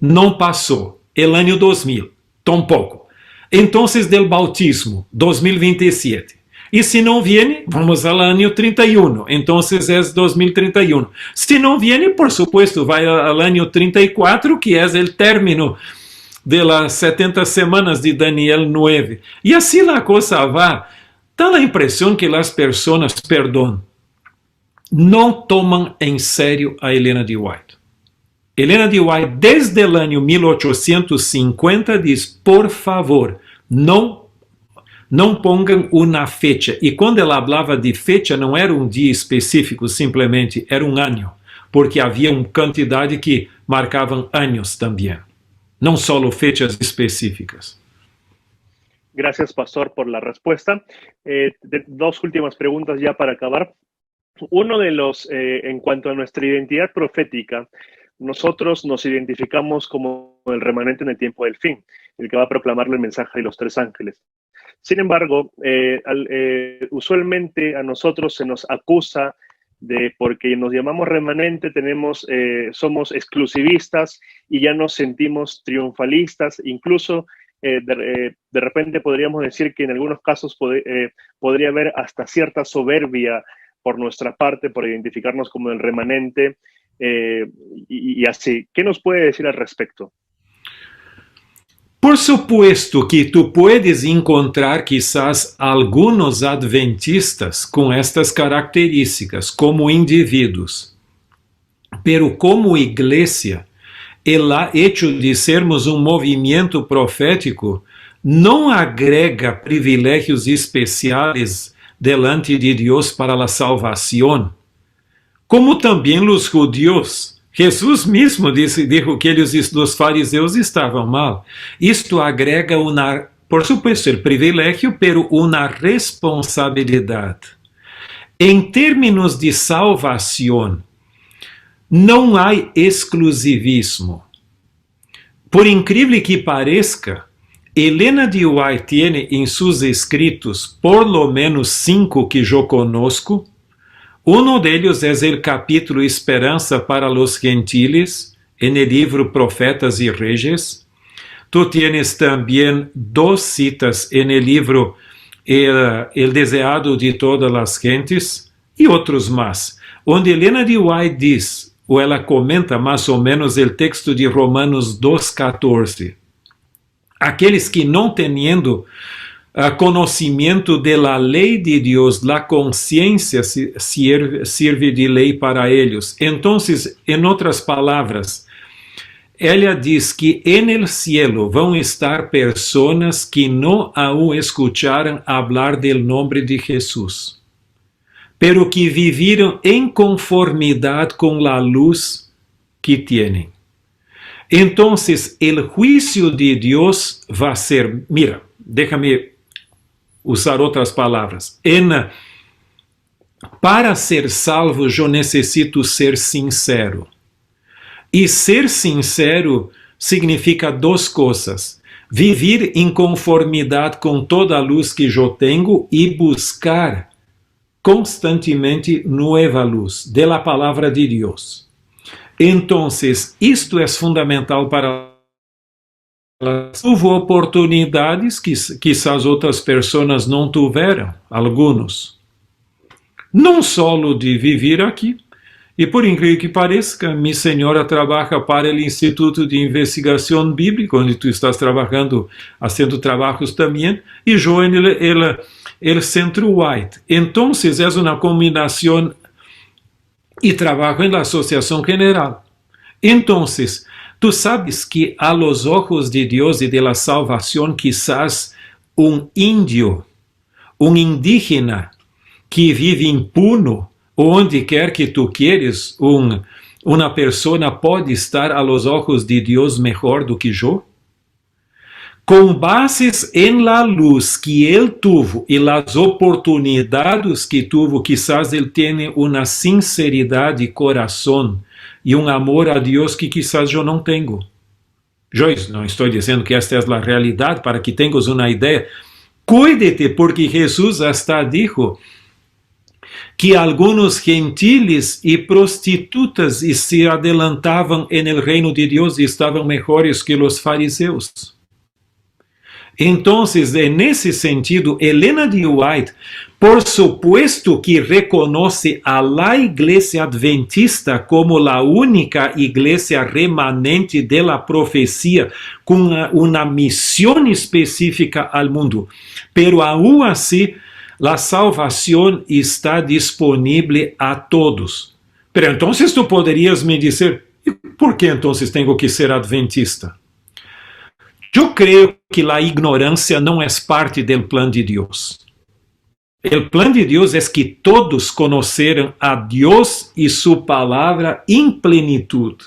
Não passou. El ano 2000, tampouco. Então, del bautismo, 2027. E se não viene, vamos ao ano 31. Então, é 2031. Se não viene, por supuesto, vai ao ano 34, que é o término de las 70 semanas de Daniel 9. E assim a coisa vai. Dá a impressão que as pessoas, não tomam em sério a Elena de White. Elena de White, desde o ano 1850, diz, por favor, não pongan uma fecha. E quando ela falava de fecha, não era um dia específico, simplesmente era um ano, porque havia uma quantidade que marcavam anos também, não só fechas específicas. Gracias, pastor, por la respuesta. Dos últimas preguntas ya para acabar. Uno de los, en cuanto a nuestra identidad profética, nosotros nos identificamos como el remanente en el tiempo del fin, el que va a proclamarle el mensaje de los tres ángeles. Sin embargo, usualmente a nosotros se nos acusa porque nos llamamos remanente, somos exclusivistas y ya nos sentimos triunfalistas, incluso de repente podríamos decir que en algunos casos podría haber hasta cierta soberbia por nuestra parte, por identificarnos como el remanente, y así. ¿Qué nos puede decir al respecto? Por supuesto que tú puedes encontrar quizás algunos adventistas com estas características como indivíduos, pero como igreja, el hecho de sermos um movimento profético não agrega privilégios especiais delante de Deus para a salvação, como também os judíos. Jesus mesmo dijo que os fariseus estavam mal. Isto agrega por supuesto, o privilégio, pero uma responsabilidade. Em termos de salvação, não há exclusivismo. Por incrível que pareça, Helena de White tem em seus escritos por lo menos 5 que eu conozco. Uno de ellos es el capítulo Esperanza para los Gentiles, en el libro Profetas y Reyes. Tú tienes también 2 citas en el libro El Deseado de Todas las Gentes, y otros más, onde Helena de White diz, ou ela comenta mais ou menos o texto de Romanos 2,14. Aqueles que não teniendo conocimiento de la ley de Dios, la conciencia sirve de ley para ellos. Entonces, en otras palabras, ella diz que en el cielo vão estar personas que no aún escucharon hablar del nombre de Jesús, pero que vivieron en conformidad con la luz que tienen. Entonces, el juicio de Dios va a ser, mira, déjame usar outras palavras. Para ser salvo, eu necessito ser sincero. E ser sincero significa 2 coisas. Viver em conformidade com toda a luz que eu tenho e buscar constantemente nova luz de la palavra de Deus. Então, isto é fundamental para houve oportunidades que quizás outras pessoas não tiveram, alguns. Não só de viver aqui. E por incrível que pareça, minha senhora trabalha para o Instituto de Investigação Bíblica, onde tu estás trabalhando, fazendo trabalhos também, e eu no Centro White. Então, é uma combinação e trabalho na Associação General. Então, tú sabes que a los ojos de Dios y de la salvación, quizás un indio, un indígena que vive impuno, onde quer que tú quieres, una persona pode estar a los ojos de Dios mejor do que yo? Com bases en la luz que él tuvo y las oportunidades que tuvo, quizás él tiene una sinceridad de corazón e amor a Deus que quizás eu não tenho. Eu não estou dizendo que esta é a realidade, para que tenhas uma ideia. Cuídate, porque Jesus hasta dijo que alguns gentiles e prostitutas se adelantavam no reino de Deus e estavam melhores que os fariseus. Então, nesse sentido, Helena de White, por supuesto que reconoce a la iglesia adventista como la única iglesia remanente de la profecía, con una misión específica al mundo. Pero aún así, la salvación está disponible a todos. Pero entonces tú podrías me decir, ¿por qué entonces tengo que ser adventista? Eu creio que a ignorância não é parte do plano de Deus. O plano de Deus é que todos conheceram a Deus e sua palavra em plenitude.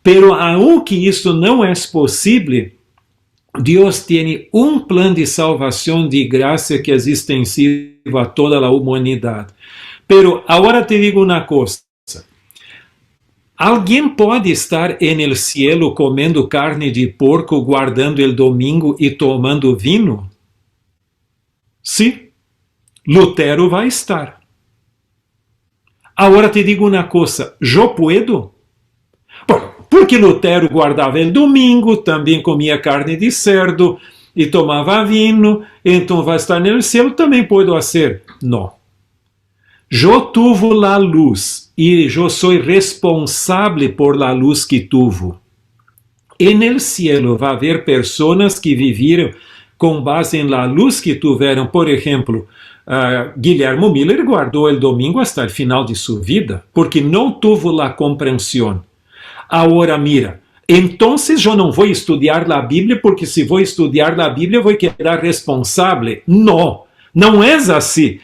Pero aunque isso não é possível, Deus tem um plano de salvação de graça que é extensivo a toda a humanidade. Pero agora te digo uma coisa. Alguém pode estar no cielo comendo carne de porco, guardando o domingo e tomando vinho? Sim, Lutero vai estar. Agora te digo uma coisa, eu puedo? Porque Lutero guardava o domingo, também comia carne de cerdo e tomava vinho, então vai estar no céu, também posso fazer. Não. Eu tuve a luz e eu sou responsável por la luz que tuve. E no cielo vai haver pessoas que viveram com base em la luz que tiveram. Por exemplo, Guillermo Miller guardou o domingo até o final de sua vida, porque não teve a compreensão. Agora mira, então eu não vou estudar a Bíblia, porque se vou estudar a Bíblia vou quedar responsável. Não, não é assim.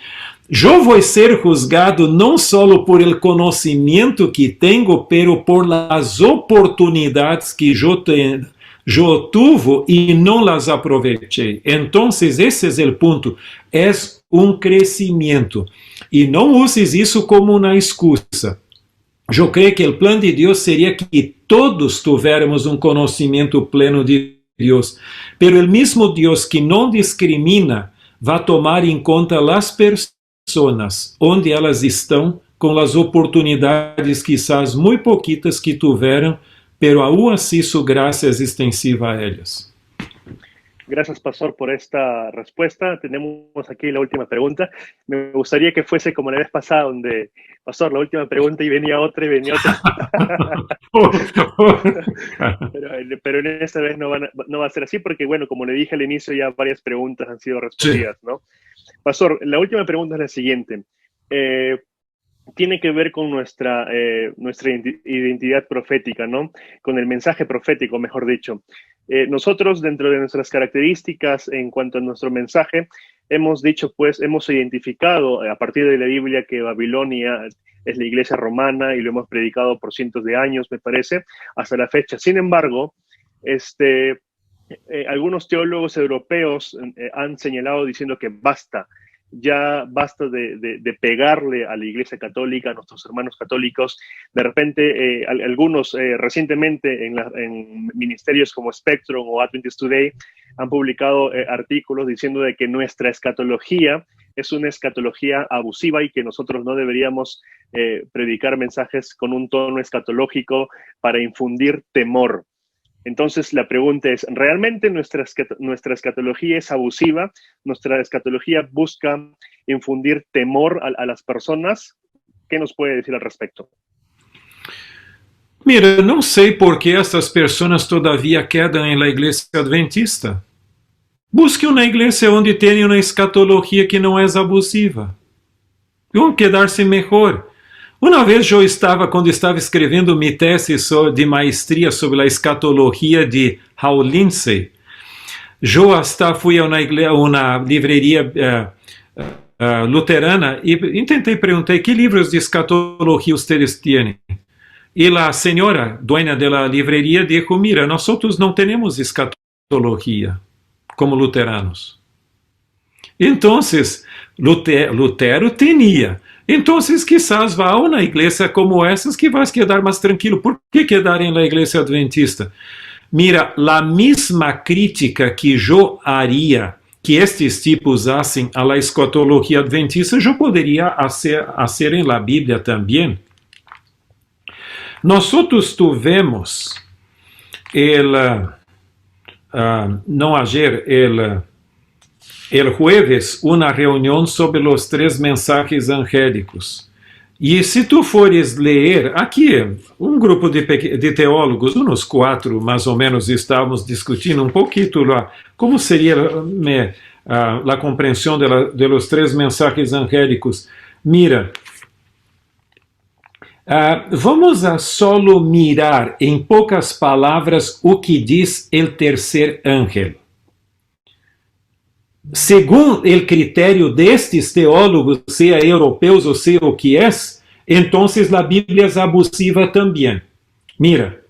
Eu vou ser juzgado não só por el conhecimento que tenho, pero por las oportunidades que eu tive e não las aproveitei. Então, esse é o ponto. É um crescimento. E não uses isso como uma excusa. Eu creio que o plano de Deus seria que todos tivéssemos um conhecimento pleno de Deus. Pero o mesmo Deus que não discrimina vai tomar em conta as pessoas onde elas estão, com as oportunidades quizás muito pouquitas que tiveram, pero aún así su gracia es extensiva a ellas. Gracias, Pastor, por esta respuesta. Tenemos aquí la última pregunta. Me gustaría que fuese como la vez pasada, donde, Pastor, la última pregunta y venía otra y venía otra. pero en esta vez no va a ser así porque, bueno, como le dije al inicio, ya varias preguntas han sido respondidas, sí. ¿No? Pastor, la última pregunta es la siguiente. Tiene que ver con nuestra identidad profética, ¿no? Con el mensaje profético, mejor dicho. Nosotros, dentro de nuestras características en cuanto a nuestro mensaje, hemos dicho, pues, hemos identificado a partir de la Biblia que Babilonia es la iglesia romana y lo hemos predicado por cientos de años, me parece, hasta la fecha. Sin embargo, algunos teólogos europeos han señalado diciendo que basta, ya basta de pegarle a la Iglesia Católica, a nuestros hermanos católicos. De repente, algunos recientemente en ministerios como Spectrum o Adventist Today han publicado artículos diciendo de que nuestra escatología es una escatología abusiva y que nosotros no deberíamos predicar mensajes con un tono escatológico para infundir temor. Entonces la pregunta es, ¿realmente nuestra escatología es abusiva? ¿Nuestra escatología busca infundir temor a las personas? ¿Qué nos puede decir al respecto? Mira, não sei por que essas pessoas todavia quedam em la igreja adventista. Busque uma igreja onde tenha uma escatologia que não é abusiva. Vão quedar-se melhor. Uma vez eu quando estava escrevendo minha tese de maestria sobre a escatologia de Hal Lindsey, eu hasta fui a uma livraria luterana e tentei perguntar que livros de escatologia vocês têm. E a senhora, dueña da livraria, disse, mira, nós não temos escatologia como luteranos. Então, Lutero tinha. Então, quizás vá a uma igreja como essas que vai quedar mais tranquilo. Por que quedar em la igreja adventista? Mira, a mesma crítica que eu haria, que estes tipos hacen a la escatologia adventista, eu poderia hacer em la Bíblia também. Nós tivemos não ayer, el jueves, uma reunião sobre os 3 mensajes angélicos. E se tu fores ler, aqui, um grupo de teólogos, uns 4 mais ou menos, estávamos discutindo um pouquinho lá, como seria a compreensão de los 3 mensajes angélicos. Mira, vamos a solo mirar em poucas palavras o que diz o terceiro ángel. Segundo o critério destes teólogos, seja europeus ou seja o que é, então a Bíblia é abusiva também. Mira,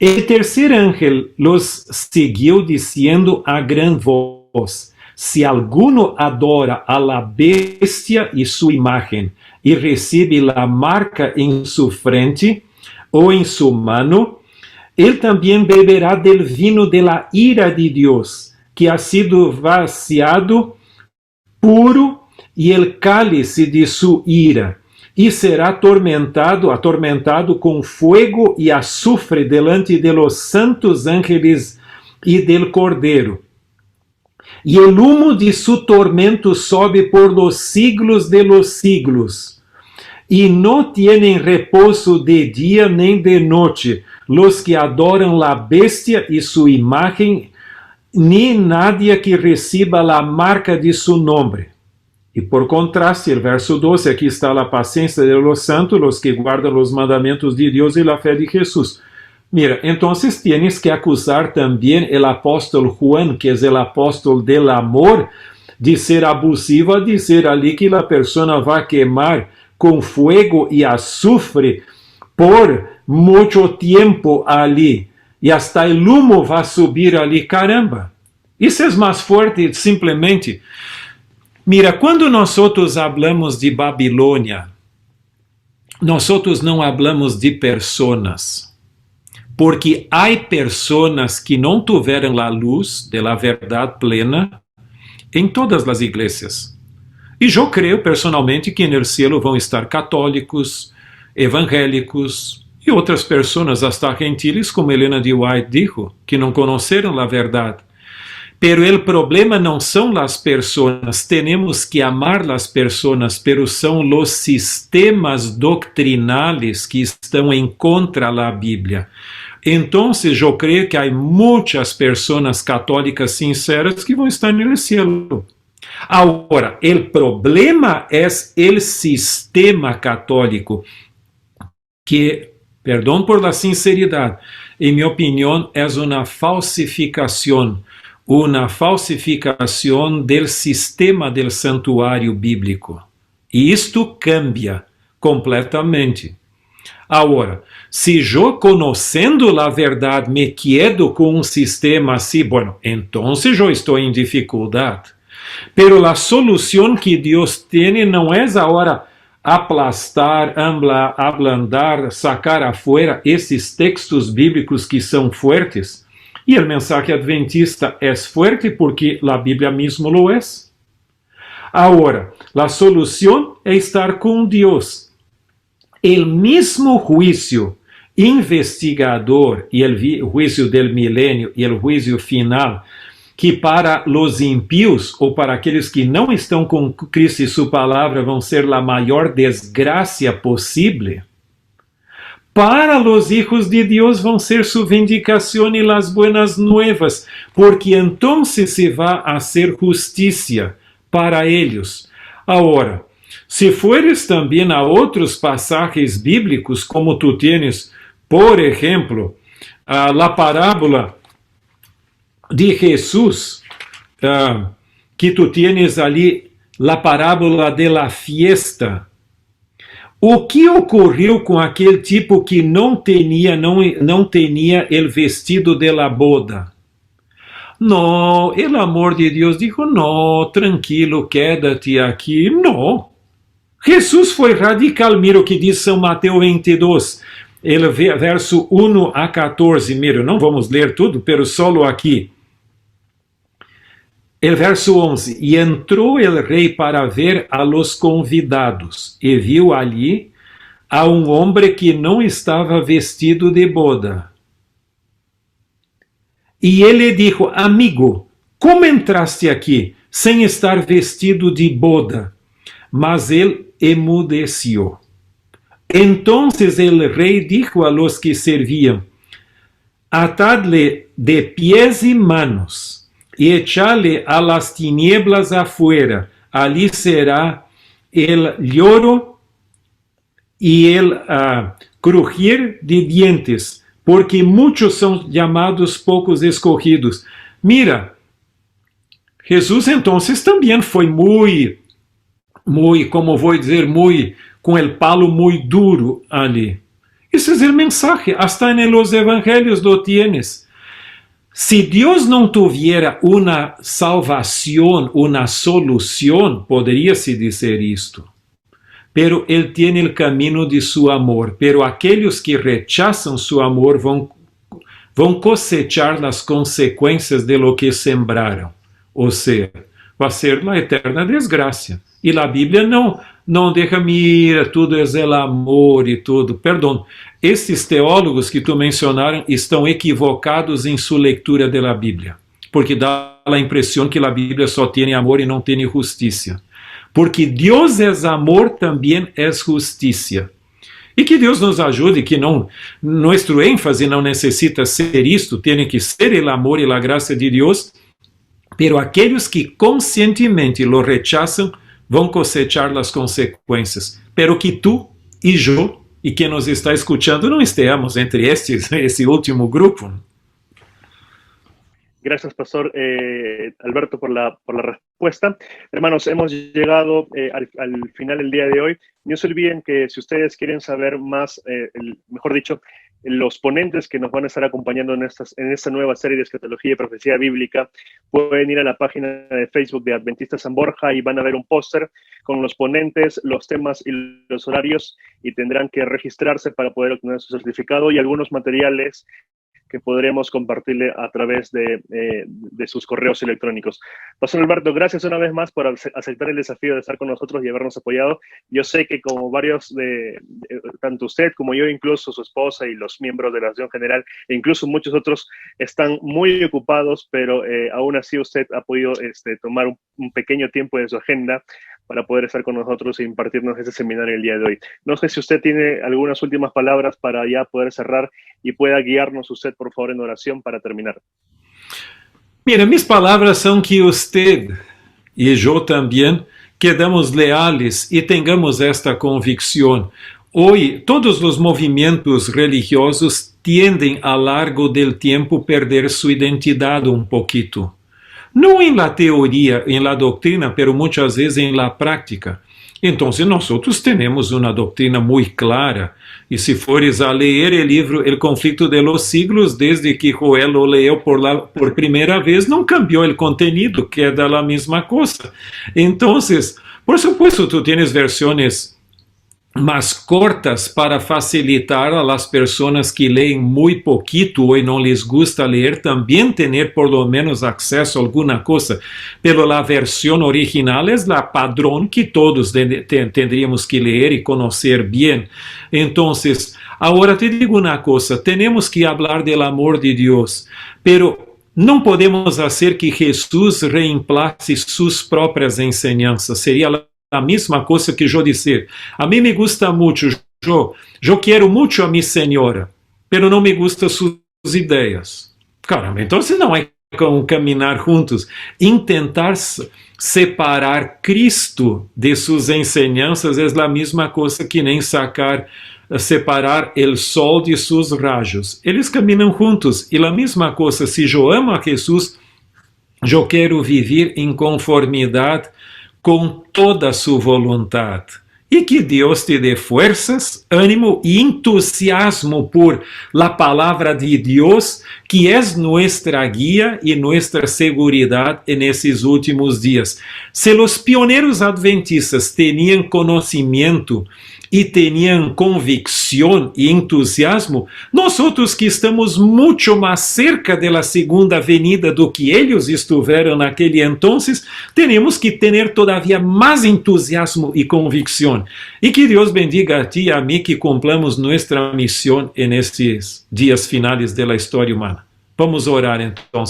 o terceiro ángel los seguiu dizendo a gran voz: se alguno adora a la bestia e sua imagem e recebe a marca em sua frente ou em sua mano, ele também beberá del vino de la ira de Deus, que ha sido vaciado puro, e el cálice de sua ira, y será atormentado con fuego y azufre delante de los santos ángeles y del Cordero. Y el humo de su tormento sobe por los siglos de los siglos. Y no tienen reposo de día ni de noche los que adoran la bestia y su imagen, ni nadie que reciba la marca de su nombre. Y por contraste, el verso 12, aquí está la paciencia de los santos, los que guardan los mandamientos de Dios y la fe de Jesús. Mira, entonces tienes que acusar también el apóstol Juan, que es el apóstol del amor, de ser abusivo, de ser ali que la persona va a quemar con fuego y azufre por mucho tiempo ali. Y hasta el humo va a subir ali, caramba. Isso es más fuerte simplemente. Mira, quando nosotros hablamos de Babilônia, nosotros não hablamos de personas. Porque há pessoas que não tiveram a luz de la verdade plena em todas as igrejas. E eu creio personalmente que no cielo vão estar católicos, evangélicos e outras pessoas, hasta gentiles, como Helena de White dijo, que não conheceram a verdade. Pero el problema não são as pessoas, temos que amar as pessoas, pero são os sistemas doctrinales que estão em contra da Bíblia. Então, eu creio que há muitas pessoas católicas sinceras que vão estar no cielo. Agora, o problema é o sistema católico, que, perdão por la sinceridade, em minha opinião, é uma falsificação del sistema del santuário bíblico. E isto cambia completamente. Agora, se eu, conhecendo a verdade, me quedo com um sistema assim, bueno, então eu estou em dificuldade. Pero a solução que Deus tem não é agora aplastar, ablandar, sacar afuera esses textos bíblicos que são fortes. E o mensaje adventista é forte porque a Bíblia mesmo lo é. Agora, a solução é estar com Deus. El mismo juicio investigador y el juicio del milenio y el juicio final, que para los impíos ou para aqueles que não estão com Cristo e sua palavra vão ser a maior desgraça possível, para los hijos de Deus vão ser su vindicación y las buenas nuevas, porque entonces se va a hacer justicia para ellos. Agora, se fueres também a outros passagens bíblicos, como tu tienes, por exemplo, a parábola de Jesus, que tu tienes ali, a parábola de la fiesta. O que ocorreu com aquele tipo que não tinha o vestido de la boda? Não, o amor de Deus dijo, não, tranquilo, quédate aqui. Não. Jesus foi radical, mira o que diz São Mateus 22, verso 1 a 14, mira, não vamos ler tudo, pero solo aqui. El verso 11, e entrou el rei para ver a los convidados, e viu ali a um homem que não estava vestido de boda. E ele disse, amigo, como entraste aqui sem estar vestido de boda? Mas ele emudeció. Entonces el rey dijo a los que servían, atadle de pies y manos y echadle a las tinieblas afuera, allí será el lloro y el crujir de dientes, porque muchos son llamados, pocos escogidos. Mira, Jesús entonces también fue muy, como vou dizer, com el palo muito duro ali. Esse é o mensaje, hasta en los evangelios lo tienes. Si Dios não tuviera uma salvação, uma solução, poderia-se dizer isto. Pero Ele tem o caminho de su amor. Pero aqueles que rechazam su amor vão cosechar as consequências de lo que sembraram. Ou seja, vai ser a eterna desgraça. E a Bíblia não não deixa-me ir, tudo é o amor e tudo. Perdão, esses teólogos que tu mencionaram estão equivocados em sua leitura da Bíblia, porque dá a impressão que a Bíblia só tem amor e não tem justiça. Porque Deus é amor, também é justiça. E que Deus nos ajude, que não, nosso ênfase não necessita ser isto, tem que ser o amor e a graça de Deus, pero aqueles que conscientemente lo rechazam vão cosechar as consequências. Pero que tu e eu, e quem nos está escutando, não estejamos entre esse último grupo. Gracias, Pastor Alberto, por la respuesta. Hermanos, hemos llegado al final del día de hoy. No se olviden que si ustedes quieren saber más, mejor dicho, los ponentes que nos van a estar acompañando en esta nueva serie de escatología y profecía bíblica, pueden ir a la página de Facebook de Adventista San Borja y van a ver un póster con los ponentes, los temas y los horarios, y tendrán que registrarse para poder obtener su certificado y algunos materiales que podremos compartirle a través de sus correos electrónicos. Pastor Alberto, gracias una vez más por aceptar el desafío de estar con nosotros y habernos apoyado. Yo sé que como varios tanto usted como yo, incluso su esposa y los miembros de la Asociación General, e incluso muchos otros, están muy ocupados, pero aún así usted ha podido tomar un pequeño tiempo de su agenda para poder estar con nosotros e impartirnos este seminario el día de hoy. No sé si usted tiene algunas últimas palabras para ya poder cerrar y pueda guiarnos usted, por favor, en oración para terminar. Mira, mis palavras são que usted e eu também quedamos leales e tenhamos esta convicção. Hoje, todos os movimentos religiosos tiendem a largo del tempo perder sua identidade um pouquito. Não em la teoria, em la doutrina, pero muitas vezes em la prática. Então, nós temos uma doutrina muito clara, e se fores a ler o livro El Conflicto de los Siglos, desde que Joel lo leu por primeira vez, não cambiou o contenido, que é da mesma coisa. Então, por supuesto, tu tienes versões mais cortas para facilitar a las personas que leem muito pouquito e não les gusta ler, também ter por lo menos acesso a alguma coisa. Pero a versão original é a padrão que todos tendríamos que ler e conhecer bem. Então, agora te digo uma coisa, temos que falar do amor de Deus, pero não podemos fazer que Jesus reemplace suas próprias enseñanças. Seria a mesma coisa que eu dizer, a mim me gusta muito, eu quero muito a minha senhora, pero não me gustam suas ideias. Caramba, então não é como caminhar juntos. Intentar separar Cristo de suas enseñanças é a mesma coisa que nem separar o sol de seus rajos. Eles caminham juntos, e a mesma coisa, se eu amo a Jesus, eu quero viver em conformidade com toda a sua vontade. E que Deus te dê forças, ânimo e entusiasmo por la palavra de Deus, que é nossa guia e nossa seguridade nesses últimos dias. Se os pioneiros adventistas tinham conhecimento e tinham convicção e entusiasmo, nós outros que estamos muito mais cerca da segunda venida do que eles estiveram naquele entonces, temos que ter todavia mais entusiasmo e convicção. E que Deus bendiga a ti e a mim que cumplamos nossa missão nesses dias finais da história humana. Vamos orar então.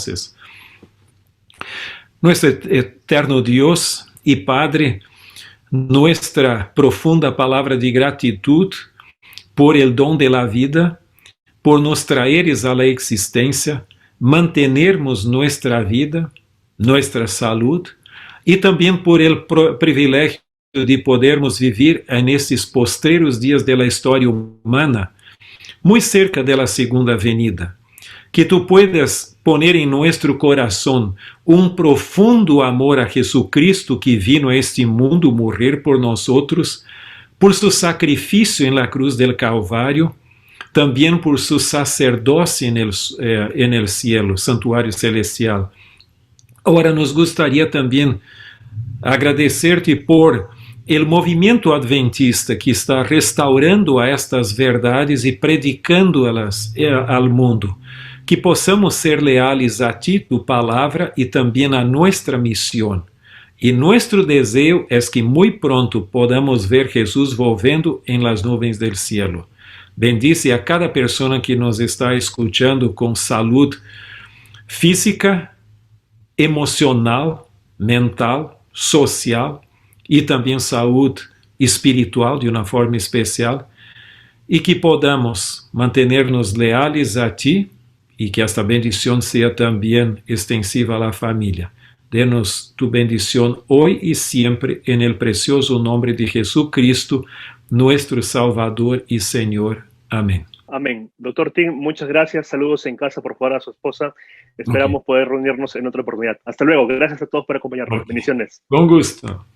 Nosso eterno Deus e Padre, nuestra profunda palavra de gratitud por el dom de la vida, por nos traeres a la existência, mantenermos nuestra vida, nuestra salud, e também por el privilégio de podermos viver nesses postreros dias da história humana, muito cerca da segunda venida. Que tu puedas poner em nosso coração profundo amor a Jesucristo que vino a este mundo morrer por nós outros, por seu sacrifício em la cruz del Calvário, também por seu sacerdócio en el cielo, santuário celestial. Agora, nos gostaria também agradecer-te por o movimento adventista que está restaurando a estas verdades e predicando-las ao mundo. Que possamos ser leales a ti, tu palavra, e também a nossa missão. Y nuestro deseo es que muy pronto podamos ver Jesús volviendo en las nubes del cielo. Bendice a cada persona que nos está escuchando con salud física, emocional, mental, social y también salud espiritual de una forma especial, y que podamos mantenernos leales a ti y que esta bendición sea también extensiva a la familia. Denos tu bendición hoy y siempre en el precioso nombre de Jesucristo, nuestro Salvador y Señor. Amén. Amén. Doctor Tim, muchas gracias. Saludos en casa, por favor, a su esposa. Esperamos poder reunirnos en otra oportunidad. Hasta luego. Gracias a todos por acompañarnos. Bendiciones. Con gusto.